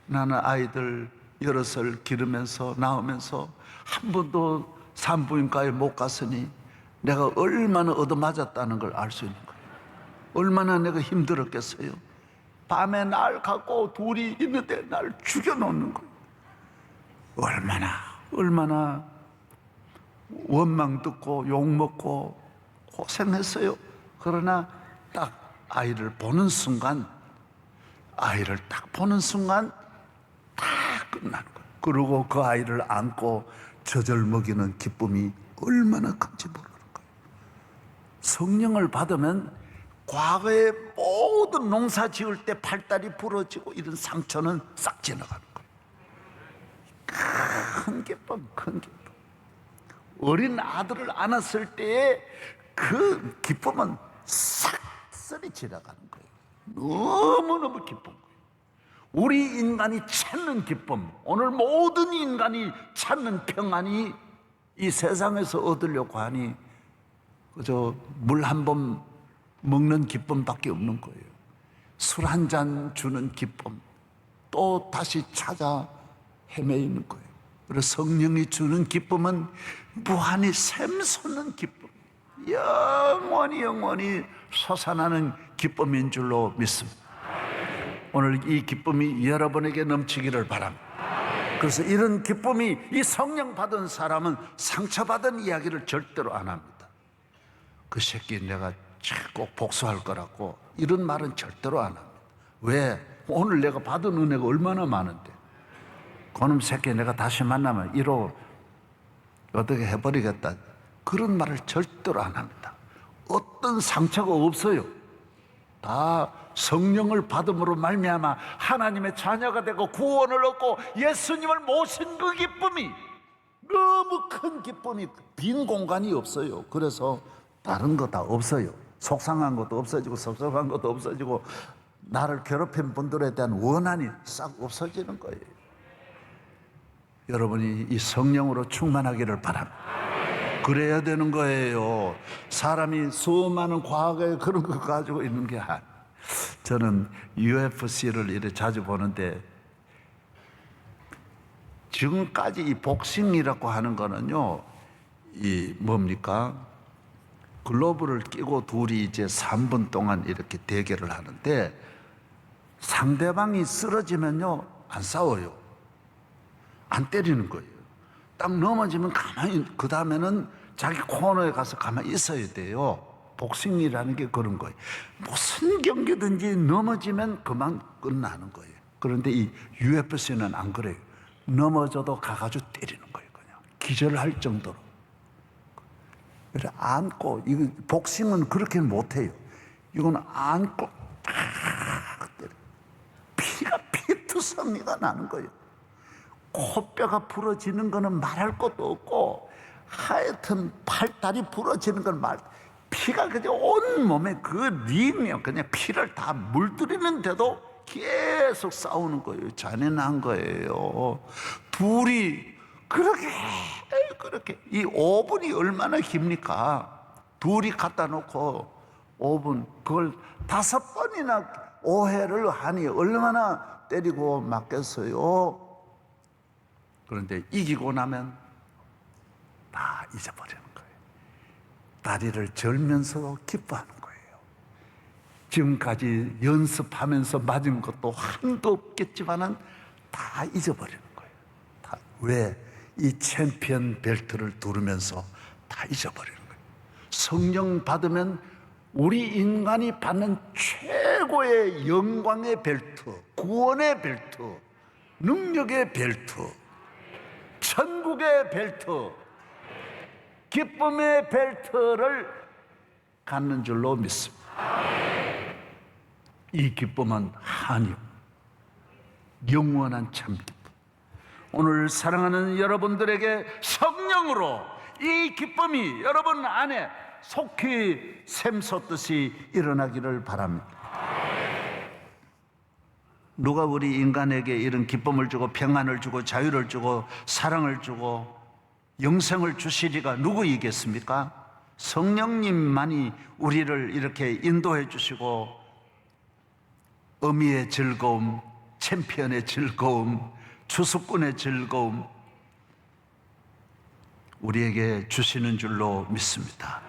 나는 아이들 여럿을 기르면서 낳으면서 한 번도 산부인과에 못 갔으니 내가 얼마나 얻어맞았다는 걸 알 수 있는 거예요. 얼마나 내가 힘들었겠어요. 밤에 날 갖고 둘이 있는데 날 죽여놓는 거예요. 얼마나 원망 듣고 욕먹고 고생했어요. 그러나 딱 아이를 보는 순간 다 끝나는 거예요. 그리고 그 아이를 안고 젖을 먹이는 기쁨이 얼마나 큰지 모르는 거예요. 성령을 받으면 과거의 모든 농사 지을 때 팔다리 부러지고 이런 상처는 싹 지나가는 거예요. 큰 기쁨. 어린 아들을 안았을 때의 그 기쁨은 싹쓸이 지나가는 거예요. 너무너무 기쁜 거예요. 우리 인간이 찾는 기쁨, 오늘 모든 인간이 찾는 평안이 이 세상에서 얻으려고 하니 그저 물 한 번 먹는 기쁨밖에 없는 거예요. 술 한 잔 주는 기쁨, 또 다시 찾아 헤매이는 거예요. 그래서 성령이 주는 기쁨은 무한히 샘솟는 기쁨, 영원히 솟아나는 기쁨인 줄로 믿습니다. 오늘 이 기쁨이 여러분에게 넘치기를 바랍니다. 그래서 이런 기쁨이, 이 성령 받은 사람은 상처받은 이야기를 절대로 안 합니다. 그 새끼 내가 꼭 복수할 거라고 이런 말은 절대로 안 합니다. 왜? 오늘 내가 받은 은혜가 얼마나 많은데 그놈 새끼 내가 다시 만나면 이로 어떻게 해버리겠다, 그런 말을 절대로 안 합니다. 어떤 상처가 없어요. 다 성령을 받음으로 말미암아 하나님의 자녀가 되고 구원을 얻고 예수님을 모신 그 기쁨이 너무 큰 기쁨이, 빈 공간이 없어요. 그래서 다른 거 다 없어요. 속상한 것도 없어지고 섭섭한 것도 없어지고 나를 괴롭힌 분들에 대한 원한이 싹 없어지는 거예요. 여러분이 이 성령으로 충만하기를 바랍니다. 그래야 되는 거예요. 사람이 수많은 과거에 그런 거 가지고 있는 게 아니에요. 저는 UFC를 이렇게 자주 보는데 지금까지 이 복싱이라고 하는 거는요, 이 뭡니까? 글로브를 끼고 둘이 이제 3분 동안 이렇게 대결을 하는데 상대방이 쓰러지면요, 안 싸워요. 안 때리는 거예요. 딱 넘어지면 가만히, 그 다음에는 자기 코너에 가서 가만히 있어야 돼요. 복싱이라는 게 그런 거예요. 무슨 경기든지 넘어지면 그만 끝나는 거예요. 그런데 이 UFC는 안 그래요. 넘어져도 가가지고 때리는 거예요. 그냥 기절할 정도로. 그래 안고, 이거 복싱은 그렇게 못해요. 이건 안고 탁 때려. 피가 피투성이가 나는 거예요. 코뼈가 부러지는 거는 말할 것도 없고, 하여튼 팔다리 부러지는 건 피가 그냥 온 몸에 그 링이요, 그냥 피를 다 물들이는데도 계속 싸우는 거예요. 잔인한 거예요. 둘이 그렇게 이 5분이 얼마나 깁니까? 둘이 갖다 놓고 5분 그걸 5번이나 오해를 하니 얼마나 때리고 맞겠어요? 그런데 이기고 나면 다 잊어버리는 거예요. 다리를 절면서 기뻐하는 거예요. 지금까지 연습하면서 맞은 것도 한도 없겠지만은 다 잊어버리는 거예요. 다. 왜? 이 챔피언 벨트를 두르면서 다 잊어버리는 거예요. 성령 받으면 우리 인간이 받는 최고의 영광의 벨트, 구원의 벨트, 능력의 벨트, 천국의 벨트, 기쁨의 벨트를 갖는 줄로 믿습니다. 이 기쁨은 한이요, 영원한 참 기쁨. 오늘 사랑하는 여러분들에게 성령으로 이 기쁨이 여러분 안에 속히 샘솟듯이 일어나기를 바랍니다. 누가 우리 인간에게 이런 기쁨을 주고 평안을 주고 자유를 주고 사랑을 주고 영생을 주시리가 누구이겠습니까? 성령님만이 우리를 이렇게 인도해 주시고 어미의 즐거움, 챔피언의 즐거움, 주수꾼의 즐거움 우리에게 주시는 줄로 믿습니다.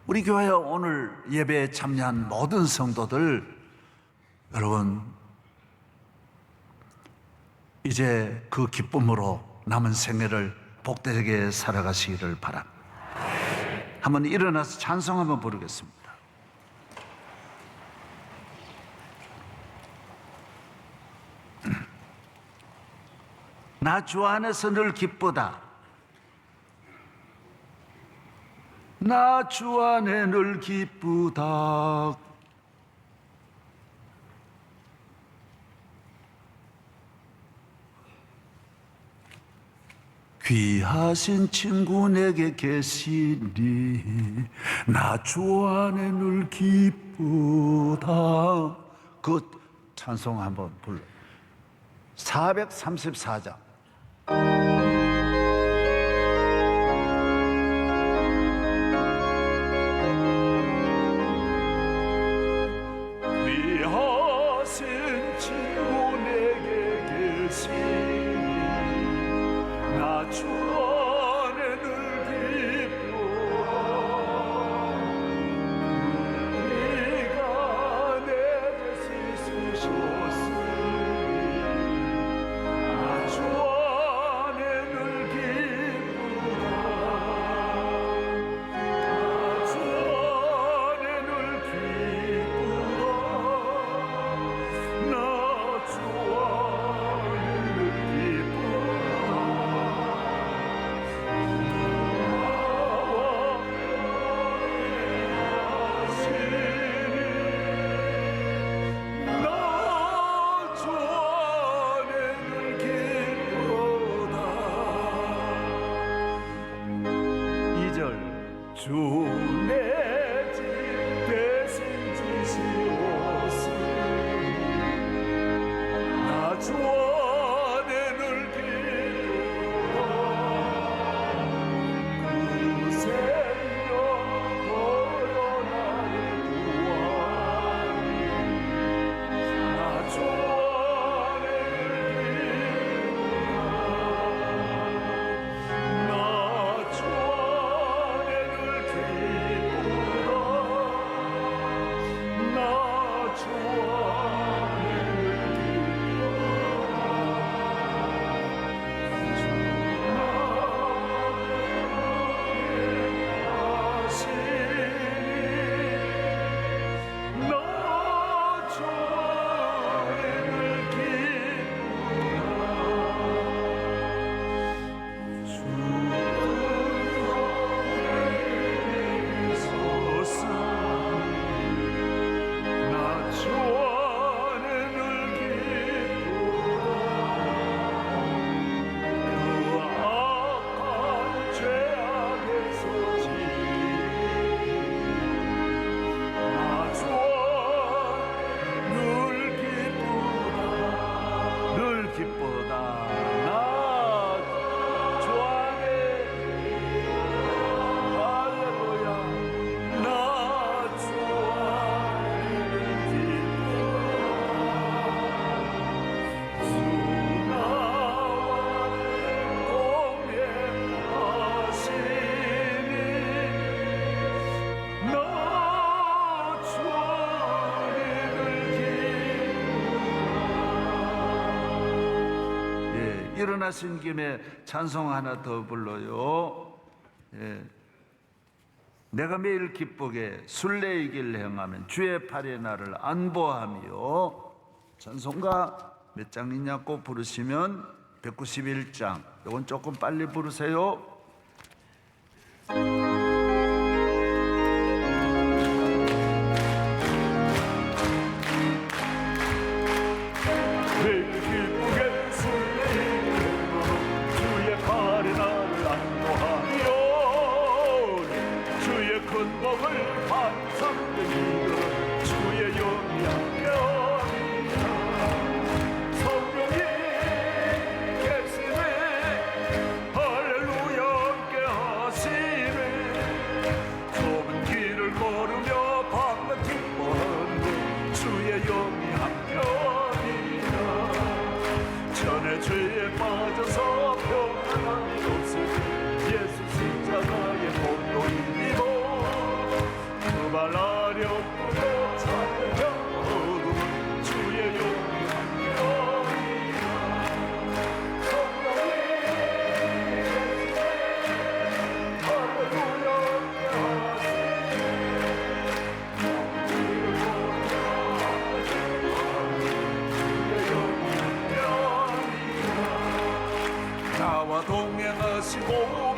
우리 교회 오늘 예배에 참여한 모든 성도들, 여러분 이제 그 기쁨으로 남은 생애를 복되게 살아가시기를 바랍니다. 한번 일어나서 찬송 한번 부르겠습니다. 나 주 안에서 늘 기쁘다. 나 주 안에 늘 기쁘다. 귀하신 친구 내게 계시니 나 주 안에 늘 기쁘다. 그 찬송 한번 불러. 434장. 주 내 집 대신 지시옵소서. 나 주 안에 늘 기쁘다. 그 생명 도로 나를 구하니. 나 주 안에 늘 기쁘다. 나 주 안에 늘 기쁘다. 나 주 안에 일어나신 김에 찬송 하나 더 불러요. 예. 내가 매일 기쁘게 순례의 길 행하면 주의 팔에 나를 안보하며. 찬송가 몇 장이냐 꼭 부르시면 191장. 이건 조금 빨리 부르세요. 매일 기쁘게 순례의 주의 팔에 나를 안보하며 주의 큰 복을 반상되니 주의 영이 함께하리라. 성령이 계시네 할렐루야 함께하시네. 좁은 길을 걸으며 밤낮 기뻐하는 주의 영이 함께하리라. 전에 죄에 빠져서 평안함이 없으니 예수 십자가의 본도 힘입어 그 발 아래 엎드려 찬양하고 주의 영이 함께하리라. 성령이 할렐루야 나와 동행하시고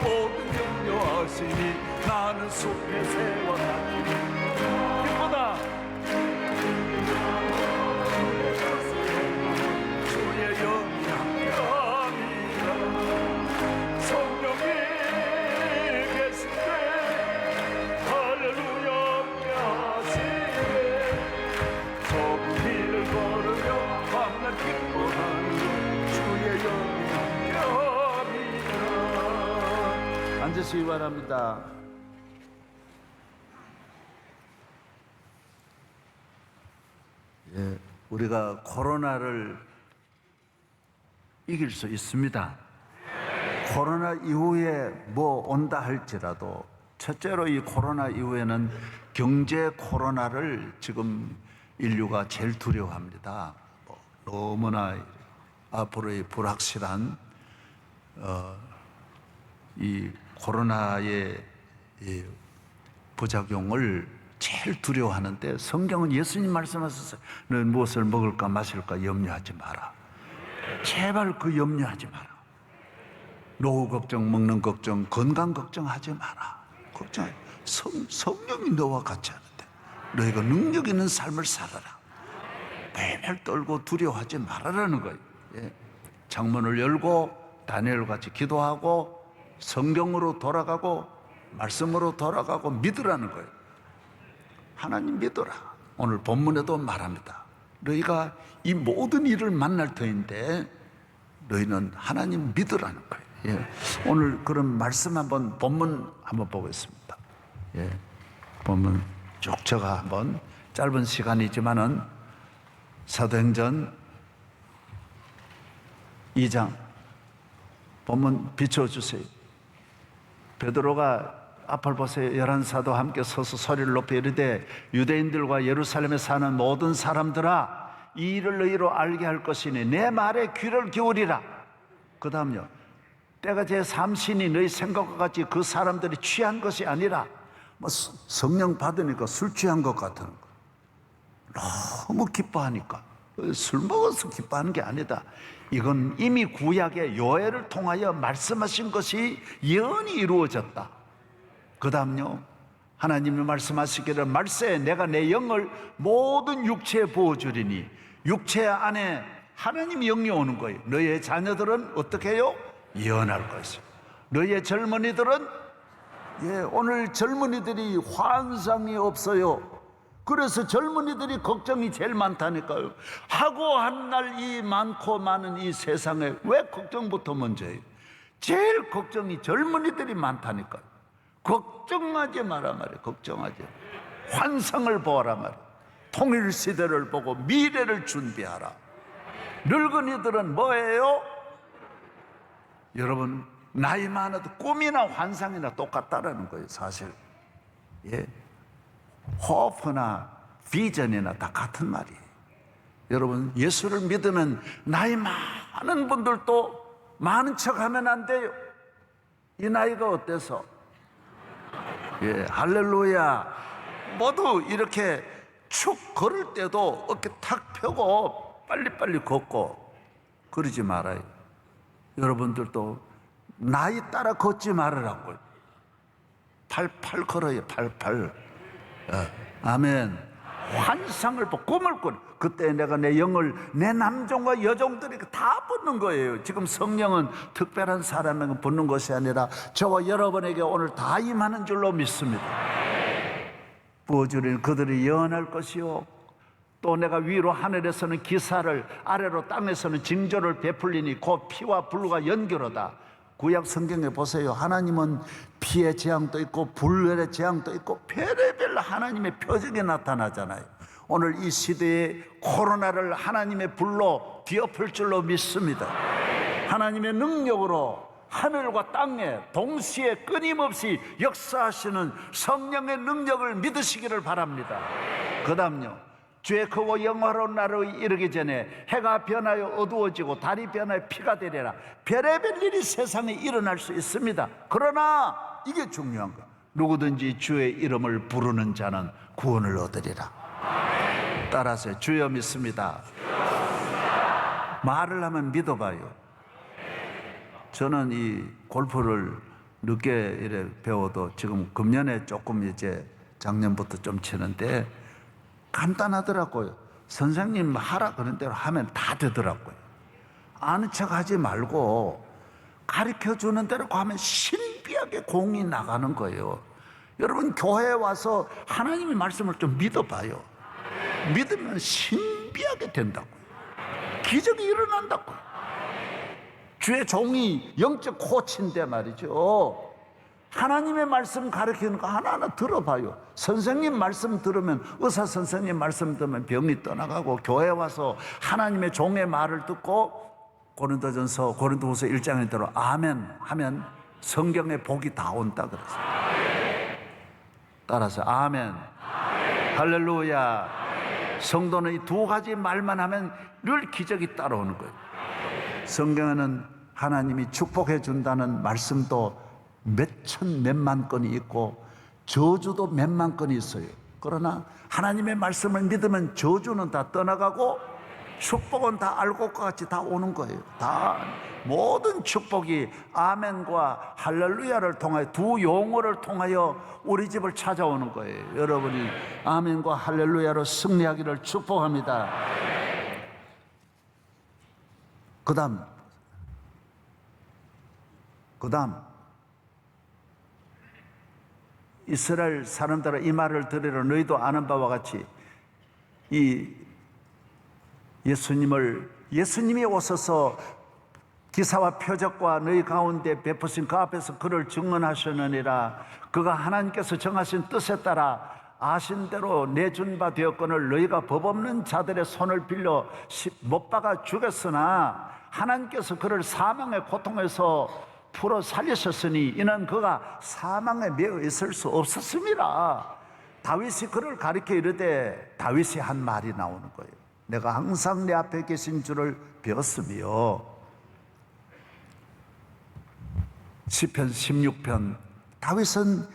모든 염려하시니 나는 숲의 새와 같으니 기쁘다. 주의 영이 함께하니라. 성령이 계신데 할렐루야 함께하시네. 좁은 길을 걸으며 밤낮 기뻐하는 주의 영이 앉으시기 바랍니다. 예, 우리가 코로나를 이길 수 있습니다. 코로나 이후에 뭐 온다 할지라도 첫째로 이 코로나 이후에는 경제 코로나를 지금 인류가 제일 두려워합니다. 너무나 앞으로의 불확실한 이 코로나의 이 부작용을 제일 두려워하는데 성경은 예수님 말씀하셨어요. 너는 무엇을 먹을까 마실까 염려하지 마라. 제발 그 염려하지 마라. 노후 걱정, 먹는 걱정, 건강 걱정하지 마라. 걱정해. 성령이 너와 같이 하는데 너희가 능력 있는 삶을 살아라. 매일 떨고 두려워하지 말아라는 거예요. 예. 창문을 열고 다니엘같이 기도하고 성경으로 돌아가고 말씀으로 돌아가고 믿으라는 거예요. 하나님 믿어라. 오늘 본문에도 말합니다. 너희가 이 모든 일을 만날 터인데 너희는 하나님 믿으라는 거예요. 예. 오늘 그런 말씀 한번 본문 한번 보겠습니다. 예. 본문 쭉 제가 한번 짧은 시간이지만은 사도행전 2장 본문 비춰주세요. 베드로가 앞을 보세요. 11사도 함께 서서 소리를 높여 이르되 유대인들과 예루살렘에 사는 모든 사람들아 이 일을 너희로 알게 할 것이니 내 말에 귀를 기울이라. 그 다음요. 때가 제 삼신이 너희 생각과 같이 그 사람들이 취한 것이 아니라 뭐 성령 받으니까 술 취한 것 같은 거. 너무 기뻐하니까 술 먹어서 기뻐하는 게 아니다. 이건 이미 구약의 요엘을 통하여 말씀하신 것이 예언이 이루어졌다. 그 다음요. 하나님이 말씀하시기를 말세 내가 내 영을 모든 육체에 부어주리니 육체 안에 하나님의 영이 오는 거예요. 너희의 자녀들은 어떻게 해요? 예언할 것이요. 너희의 젊은이들은 오늘 젊은이들이 환상이 없어요. 그래서 젊은이들이 걱정이 제일 많다니까요. 하고 한 날 이 많고 많은 이 세상에 왜 걱정부터 먼저예요? 제일 걱정이 젊은이들이 많다니까요. 걱정하지 마라 말이에요. 걱정하지. 환상을 보아라 말이에요. 통일시대를 보고 미래를 준비하라. 늙은이들은 뭐예요? 여러분 나이 많아도 꿈이나 환상이나 똑같다라는 거예요. 사실 호프나 비전이나 다 같은 말이에요. 여러분 예수를 믿으면 나이 많은 분들도 많은 척하면 안 돼요. 이 나이가 어때서? 할렐루야. 모두 이렇게 축 걸을 때도 어깨 탁 펴고 빨리빨리 걷고 그러지 말아요. 여러분들도 나이 따라 걷지 말으라고요. 팔팔 걸어요. 팔팔. 아멘. 환상을 보고 꿈을 꿔. 그때 내가 내 영을 내 남종과 여종들에게 다 붓는 거예요. 지금 성령은 특별한 사람에게 붓는 것이 아니라 저와 여러분에게 오늘 다 임하는 줄로 믿습니다. 부어주리니 그들이 예언할 것이요 또 내가 위로 하늘에서는 기사를 아래로 땅에서는 징조를 베풀리니 곧 피와 불과 연결하다. 구약 성경에 보세요. 하나님은 피의 재앙도 있고 불의 재앙도 있고 별의별 하나님의 표적이 나타나잖아요. 오늘 이 시대에 코로나를 하나님의 불로 뒤엎을 줄로 믿습니다. 하나님의 능력으로 하늘과 땅에 동시에 끊임없이 역사하시는 성령의 능력을 믿으시기를 바랍니다. 그 다음요. 주의 크고 영화로운 날이 이르기 전에 해가 변하여 어두워지고 달이 변하여 피가 되리라. 별의별 일이 세상에 일어날 수 있습니다. 그러나 이게 중요한 거. 누구든지 주의 이름을 부르는 자는 구원을 얻으리라. 따라서 주여 믿습니다. 말을 하면 믿어봐요. 저는 이 골프를 늦게 이래 배워도 지금 금년에 조금 이제 작년부터 좀 치는데 간단하더라고요. 선생님 하라 그런 대로 하면 다 되더라고요. 아는 척 하지 말고 가르쳐 주는 대로 하면 신비하게 공이 나가는 거예요. 여러분 교회에 와서 하나님의 말씀을 좀 믿어봐요. 믿으면 신비하게 된다고요. 기적이 일어난다고요. 주의 종이 영적 코치인데 말이죠. 하나님의 말씀 가르치는 거 하나하나 들어봐요. 선생님 말씀 들으면 의사 선생님 말씀 들으면 병이 떠나가고 교회 와서 하나님의 종의 말을 듣고 고린도전서 고린도후서 1장에 대로 아멘 하면 성경의 복이 다 온다 그랬어요. 따라서 아멘. 할렐루야. 성도는 이 두 가지 말만 하면 늘 기적이 따라오는 거예요. 성경에는 하나님이 축복해 준다는 말씀도 몇천 몇만 건이 있고 저주도 몇만 건이 있어요. 그러나 하나님의 말씀을 믿으면 저주는 다 떠나가고 축복은 다 알고 같이 다 오는 거예요. 다 모든 축복이 아멘과 할렐루야를 통하여 두 용어를 통하여 우리 집을 찾아오는 거예요. 여러분이 아멘과 할렐루야로 승리하기를 축복합니다. 그 다음 이스라엘 사람들아 이 말을 들으라. 너희도 아는 바와 같이 이 예수님이 오셔서 기사와 표적과 너희 가운데 베푸신 그 앞에서 그를 증언하셨느니라. 그가 하나님께서 정하신 뜻에 따라 아신 대로 내준 바 되었거늘 너희가 법 없는 자들의 손을 빌려 못 박아 죽였으나 하나님께서 그를 사망의 고통에서 풀어 살리셨으니 이는 그가 사망에 매어 있을 수 없었습니다. 다윗이 그를 가리켜 이르되 다윗이 한 말이 나오는 거예요. 내가 항상 내 앞에 계신 줄을 배웠으며. 시편 16편. 다윗은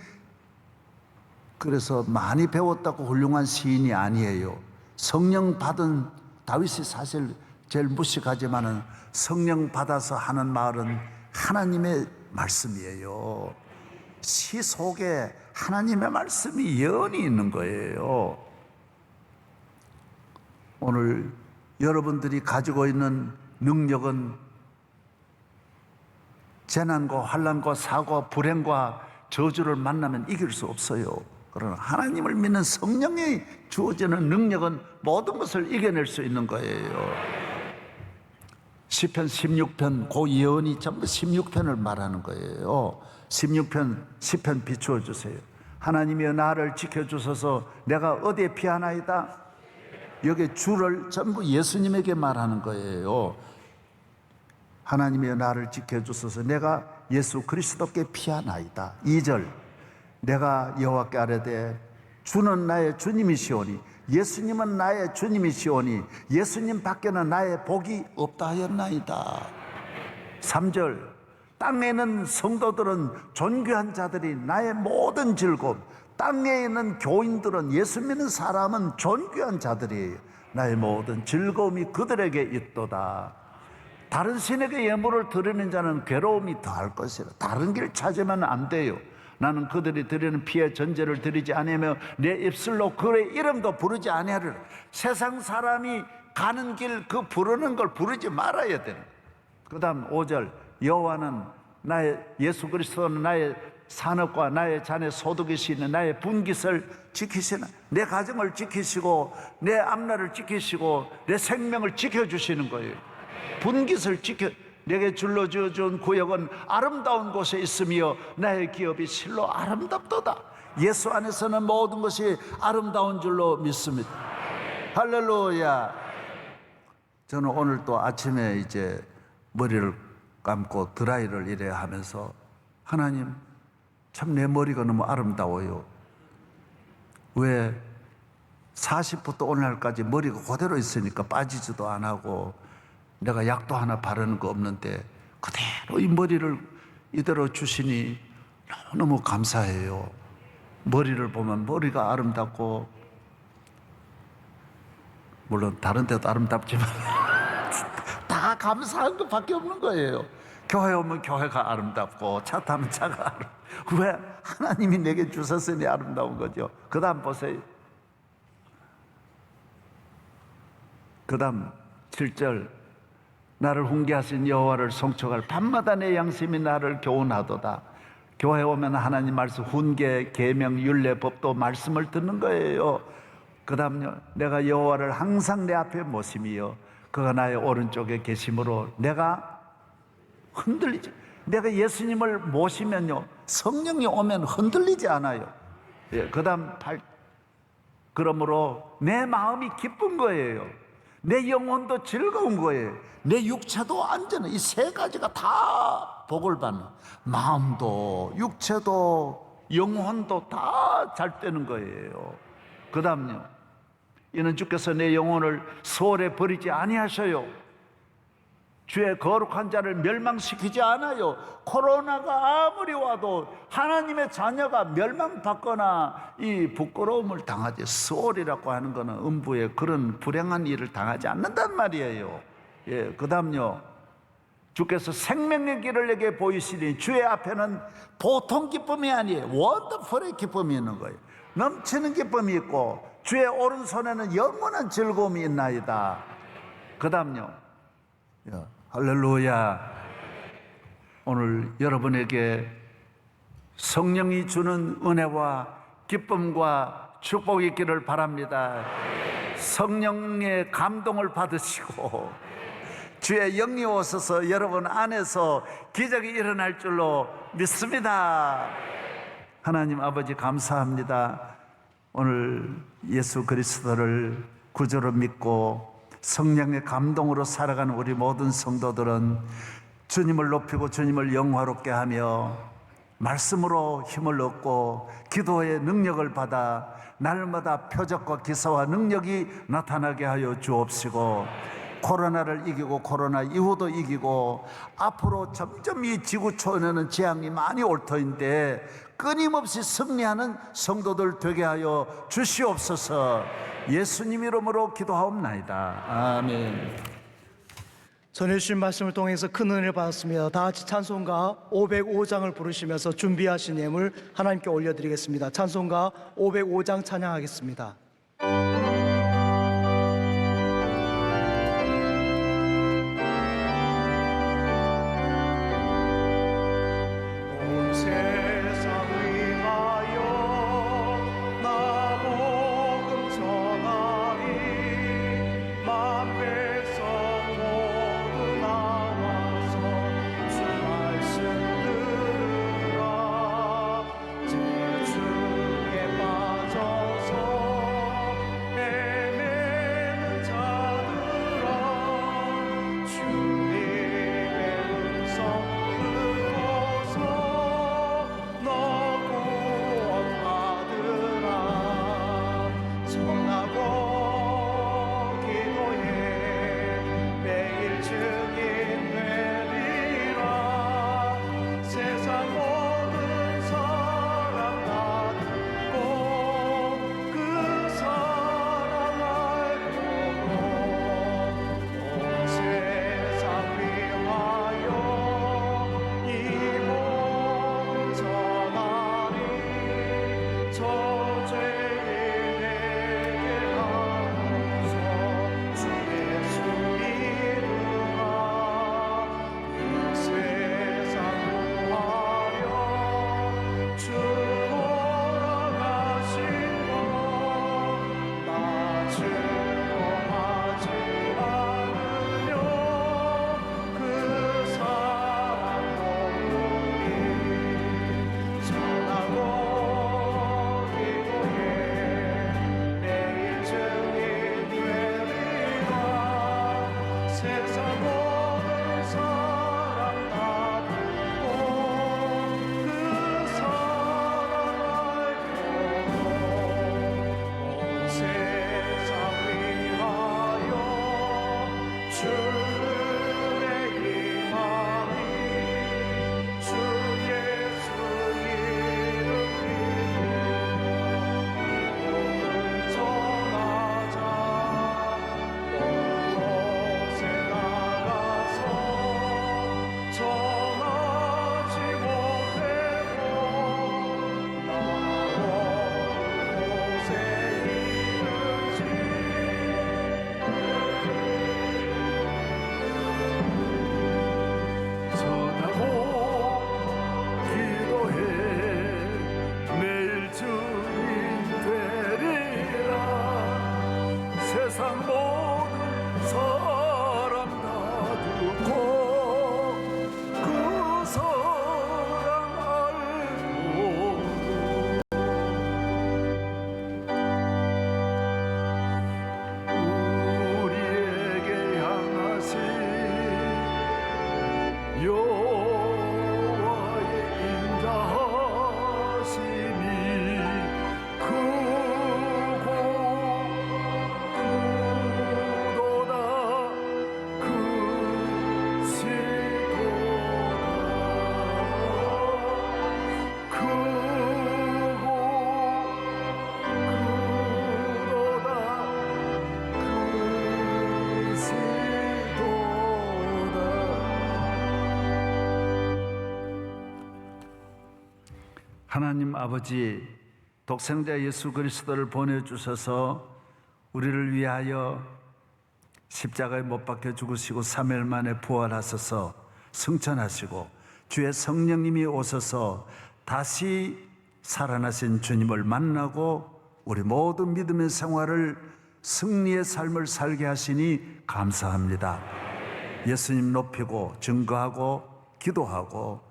그래서 많이 배웠다고 훌륭한 시인이 아니에요. 성령 받은 다윗이 사실 제일 무식하지만은 성령 받아서 하는 말은 하나님의 말씀이에요. 시 속에 하나님의 말씀이 예언이 있는 거예요. 오늘 여러분들이 가지고 있는 능력은 재난과 환난과 사고와 불행과 저주를 만나면 이길 수 없어요. 그러나 하나님을 믿는 성령이 주어지는 능력은 모든 것을 이겨낼 수 있는 거예요. 시편 16편 그 예언이 전부 16편을 말하는 거예요. 16편 시편 비추어 주세요. 하나님이여 나를 지켜주소서. 내가 어디에 피하나이다. 여기 주를 전부 예수님에게 말하는 거예요. 하나님이여 나를 지켜주소서. 내가 예수 그리스도께 피하나이다. 2절 내가 여호와께 아뢰되 주는 나의 주님이시오니 예수님은 나의 주님이시오니 예수님 밖에는 나의 복이 없다 하였나이다. 3절 땅에는 성도들은 존귀한 자들이 나의 모든 즐거움. 땅에 있는 교인들은 예수 믿는 사람은 존귀한 자들이에요. 나의 모든 즐거움이 그들에게 있도다. 다른 신에게 예물을 드리는 자는 괴로움이 더할 것이라. 다른 길 찾으면 안 돼요. 나는 그들이 드리는 피의 전제를 드리지 아니하며 내 입술로 그의 이름도 부르지 아니하리라. 세상 사람이 가는 길 그 부르는 걸 부르지 말아야 되는. 그 다음 5절 여호와는 나의 예수 그리스도는 나의 산업과 나의 자녀 소득이시는 나의 분깃을 지키시는, 내 가정을 지키시고 내 앞날을 지키시고 내 생명을 지켜주시는 거예요. 분깃을 지켜. 내게 줄로 주어준 구역은 아름다운 곳에 있으며 나의 기업이 실로 아름답도다. 예수 안에서는 모든 것이 아름다운 줄로 믿습니다. 할렐루야. 저는 오늘 또 아침에 이제 머리를 감고 드라이를 이래 하면서 하나님 참 내 머리가 너무 아름다워요. 왜 40부터 오늘날까지 머리가 그대로 있으니까 빠지지도 안 하고 내가 약도 하나 바르는 거 없는데 그대로 이 머리를 이대로 주시니 너무너무 감사해요. 머리를 보면 머리가 아름답고, 물론 다른 데도 아름답지만 다 감사한 것밖에 없는 거예요. 교회 오면 교회가 아름답고 차 타면 차가 왜 하나님이 내게 주셨으니 아름다운 거죠. 그 다음 보세요. 그 다음 7절 나를 훈계하신 여호와를 송축할 밤마다 내 양심이 나를 교훈하도다. 교회 오면 하나님 말씀 훈계, 계명, 율례, 법도 말씀을 듣는 거예요. 그 다음요 내가 여호와를 항상 내 앞에 모심이요 그가 나의 오른쪽에 계심으로 내가 흔들리지. 내가 예수님을 모시면요 성령이 오면 흔들리지 않아요. 예, 그 다음 8 그러므로 내 마음이 기쁜 거예요. 내 영혼도 즐거운 거예요. 내 육체도 안전해. 이 세 가지가 다 복을 받는, 마음도 육체도 영혼도 다 잘 되는 거예요. 그 다음요 이는 주께서 내 영혼을 수월에 버리지 아니하셔요. 주의 거룩한 자를 멸망시키지 않아요. 코로나가 아무리 와도 하나님의 자녀가 멸망받거나 이 부끄러움을 당하지, 수월이라고 하는 것은 음부에 그런 불행한 일을 당하지 않는단 말이에요. 예, 그 다음요 주께서 생명의 길을 내게 보이시니 주의 앞에는 보통 기쁨이 아니에요. 원더풀의 기쁨이 있는 거예요. 넘치는 기쁨이 있고 주의 오른손에는 영원한 즐거움이 있나이다. 그 다음요 할렐루야. 오늘 여러분에게 성령이 주는 은혜와 기쁨과 축복이 있기를 바랍니다. 성령의 감동을 받으시고 주의 영이 오셔서 여러분 안에서 기적이 일어날 줄로 믿습니다. 하나님 아버지 감사합니다. 오늘 예수 그리스도를 구주로 믿고 성령의 감동으로 살아가는 우리 모든 성도들은 주님을 높이고 주님을 영화롭게 하며 말씀으로 힘을 얻고 기도의 능력을 받아 날마다 표적과 기사와 능력이 나타나게 하여 주옵시고, 코로나를 이기고 코로나 이후도 이기고 앞으로 점점 이 지구 초년에는 재앙이 많이 올 터인데 끊임없이 승리하는 성도들 되게 하여 주시옵소서. 예수님 이름으로 기도하옵나이다. 아멘. 전해주신 말씀을 통해서 큰 은혜를 받았습니다. 다 같이 찬송가 505장을 부르시면서 준비하신 예물 하나님께 올려드리겠습니다. 찬송가 505장 찬양하겠습니다. 온 세상 위하여 나 복음 전하리, 만 백성 모두 나와서 주 말씀 들으라. 재주에 빠져서 헤매는 자들아, 주님의 음성 듣고서 너 구원받으라. 전하고 기도해 매일 증인 되리라. 세상 모든 사람 다 듣고 그 사랑 알고 온 세상 위하여 이 복음 전하리. 저 죄인에게 하소서 주 예수 이름아. 이 세상 구하려 주 돌아가신 것 나 증거하지 않으려 그 사랑 모르니. 전하고 기도해 매일 증인 되리라. 세상 모든 사람 다 듣고 그 사랑 알고 온 세상 위하여 주의 임하니. 주 예수 이름 믿고 전하자. 온 곳에 나가서 전하지 못해도 나온 곳에 있는지. 전하고 기도해 매일 주님 되리라. 세상 모든 사람 다 듣고 그 사랑 알고 우리에게 향하신 여호와의 인자하심이 크고 크도다 크시도다 크고 크도다 하나님 아버지, 독생자 예수 그리스도를 보내주셔서 우리를 위하여 십자가에 못 박혀 죽으시고 3일 만에 부활하셔서 승천하시고 주의 성령님이 오셔서 다시 살아나신 주님을 만나고 우리 모든 믿음의 생활을 승리의 삶을 살게 하시니 감사합니다. 예수님 높이고 증거하고 기도하고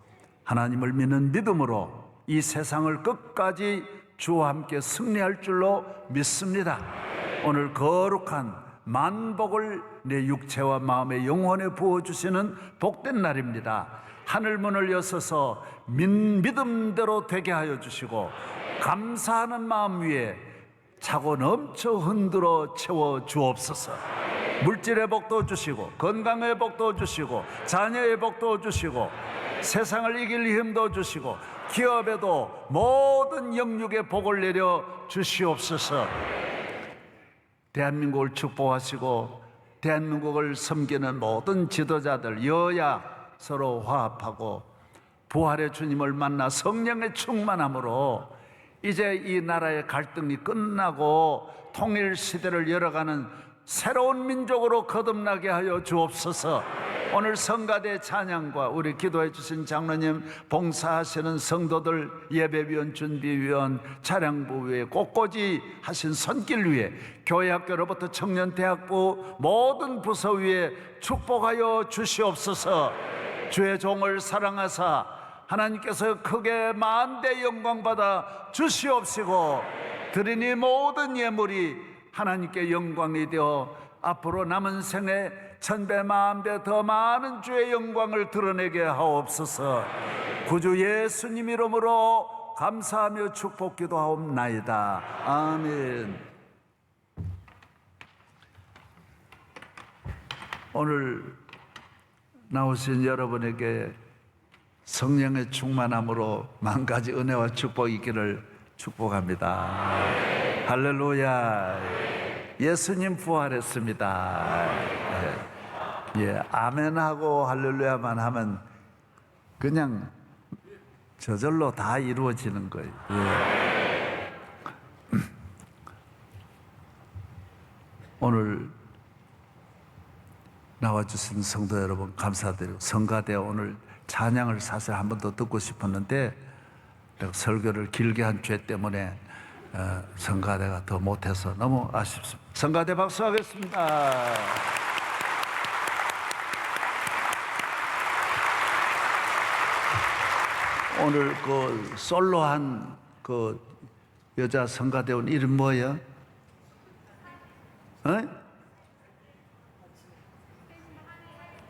하나님을 믿는 믿음으로 이 세상을 끝까지 주와 함께 승리할 줄로 믿습니다. 오늘 거룩한 만복을 내 육체와 마음의 영혼에 부어주시는 복된 날입니다. 하늘문을 여서서 믿음대로 되게 하여 주시고 감사하는 마음 위에 차고 넘쳐 흔들어 채워 주옵소서. 물질의 복도 주시고 건강의 복도 주시고 자녀의 복도 주시고 세상을 이길 힘도 주시고 기업에도 모든 영육의 복을 내려 주시옵소서. 대한민국을 축복하시고 대한민국을 섬기는 모든 지도자들 여야 서로 화합하고 부활의 주님을 만나 성령의 충만함으로 이제 이 나라의 갈등이 끝나고 통일 시대를 열어가는 새로운 민족으로 거듭나게 하여 주옵소서. 오늘 성가대 찬양과 우리 기도해 주신 장로님, 봉사하시는 성도들, 예배위원, 준비위원, 차량부 위에 꽃꽂이 하신 손길 위에 교회학교로부터 청년대학부 모든 부서 위에 축복하여 주시옵소서. 주의 종을 사랑하사 하나님께서 크게 만대 영광 받아 주시옵시고 드리니 모든 예물이 하나님께 영광이 되어 앞으로 남은 생에 천배 만배 더 많은 주의 영광을 드러내게 하옵소서. 구주 예수님 이름으로 감사하며 축복 기도하옵나이다. 아멘. 오늘 나오신 여러분에게 성령의 충만함으로 만 가지 은혜와 축복이 있기를 축복합니다. 할렐루야. 예수님 부활했습니다. 예, 아멘하고 할렐루야만 하면 그냥 저절로 다 이루어지는 거예요. 예. 오늘 나와주신 성도 여러분 감사드리고 성가대 오늘 찬양을 사실 한 번 더 듣고 싶었는데 설교를 길게 한 죄 때문에 성가대가 더 못해서 너무 아쉽습니다. 성가대 박수하겠습니다. 오늘 그 솔로한 그 여자 성가대원 이름 뭐예요?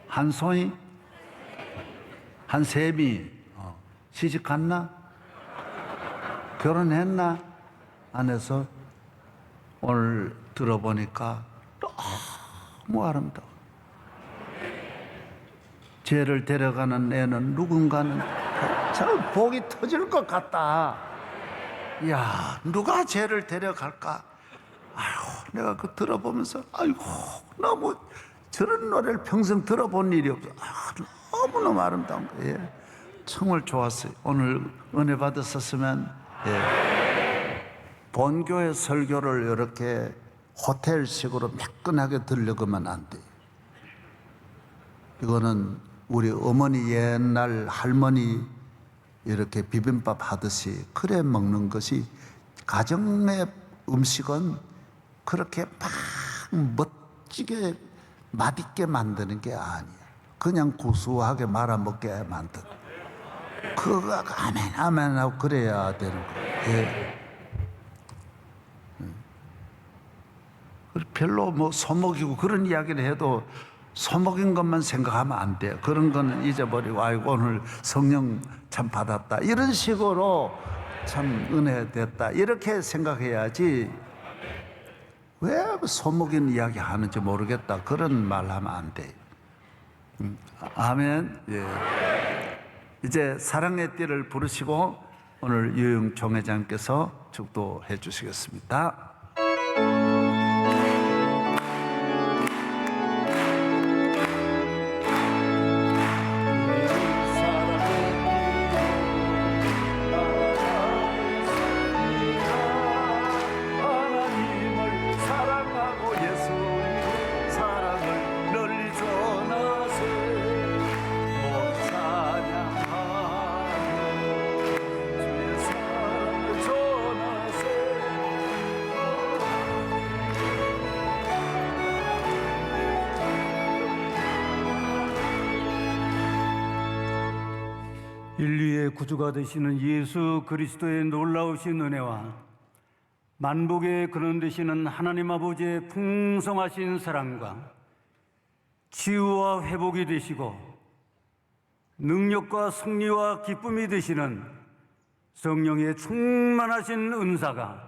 한송이? 한세미? 시집 갔나? 결혼했나? 안 해서 오늘 들어보니까 너무 아름다워. 쟤를 데려가는 애는 누군가는 참 복이 터질 것 같다. 야, 누가 쟤를 데려갈까? 아이고, 내가 그 들어보면서 아이고 너무 저런 노래를 평생 들어본 일이 없어. 너무너무 아름다운 거예요. 정말 좋았어요. 오늘 은혜 받았었으면 본교회 설교를 이렇게 호텔식으로 매끈하게 들려가면 안 돼요. 이거는 우리 어머니 옛날 할머니 이렇게 비빔밥 하듯이 그래 먹는 것이 가정의 음식은 그렇게 막 멋지게 맛있게 만드는 게 아니야. 그냥 구수하게 말아먹게 만든. 그거 아멘 아멘 하고 그래야 되는 거예요. 별로 뭐 소먹이고 그런 이야기를 해도 소먹인 것만 생각하면 안 돼요. 그런 거는 잊어버리고 아이고 오늘 성령 참 받았다 이런 식으로 참 은혜 됐다 이렇게 생각해야지 왜 소먹인 이야기 하는지 모르겠다 그런 말 하면 안 돼요. 아멘. 예. 이제 사랑의 띠를 부르시고 오늘 유영 총회장께서 축도해 주시겠습니다. 주 인류의 구주가 되시는 예수 그리스도의 놀라우신 은혜와 만복의 근원 되시는 하나님 아버지의 풍성하신 사랑과 치유와 회복이 되시고 능력과 승리와 기쁨이 되시는 성령의 충만하신 은사가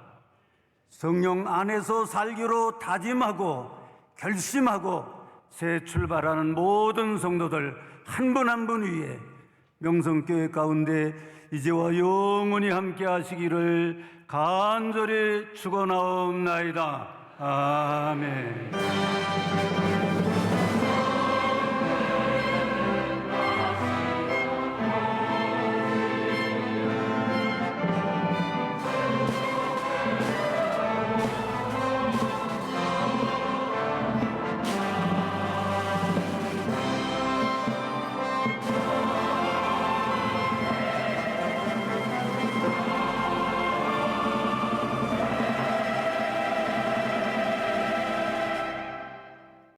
성령 안에서 살기로 다짐하고 결심하고 새 출발하는 모든 성도들 한 분 한 분 위에 명성교회 가운데 이제와 영원히 함께 하시기를 간절히 축원하옵나이다. 아멘.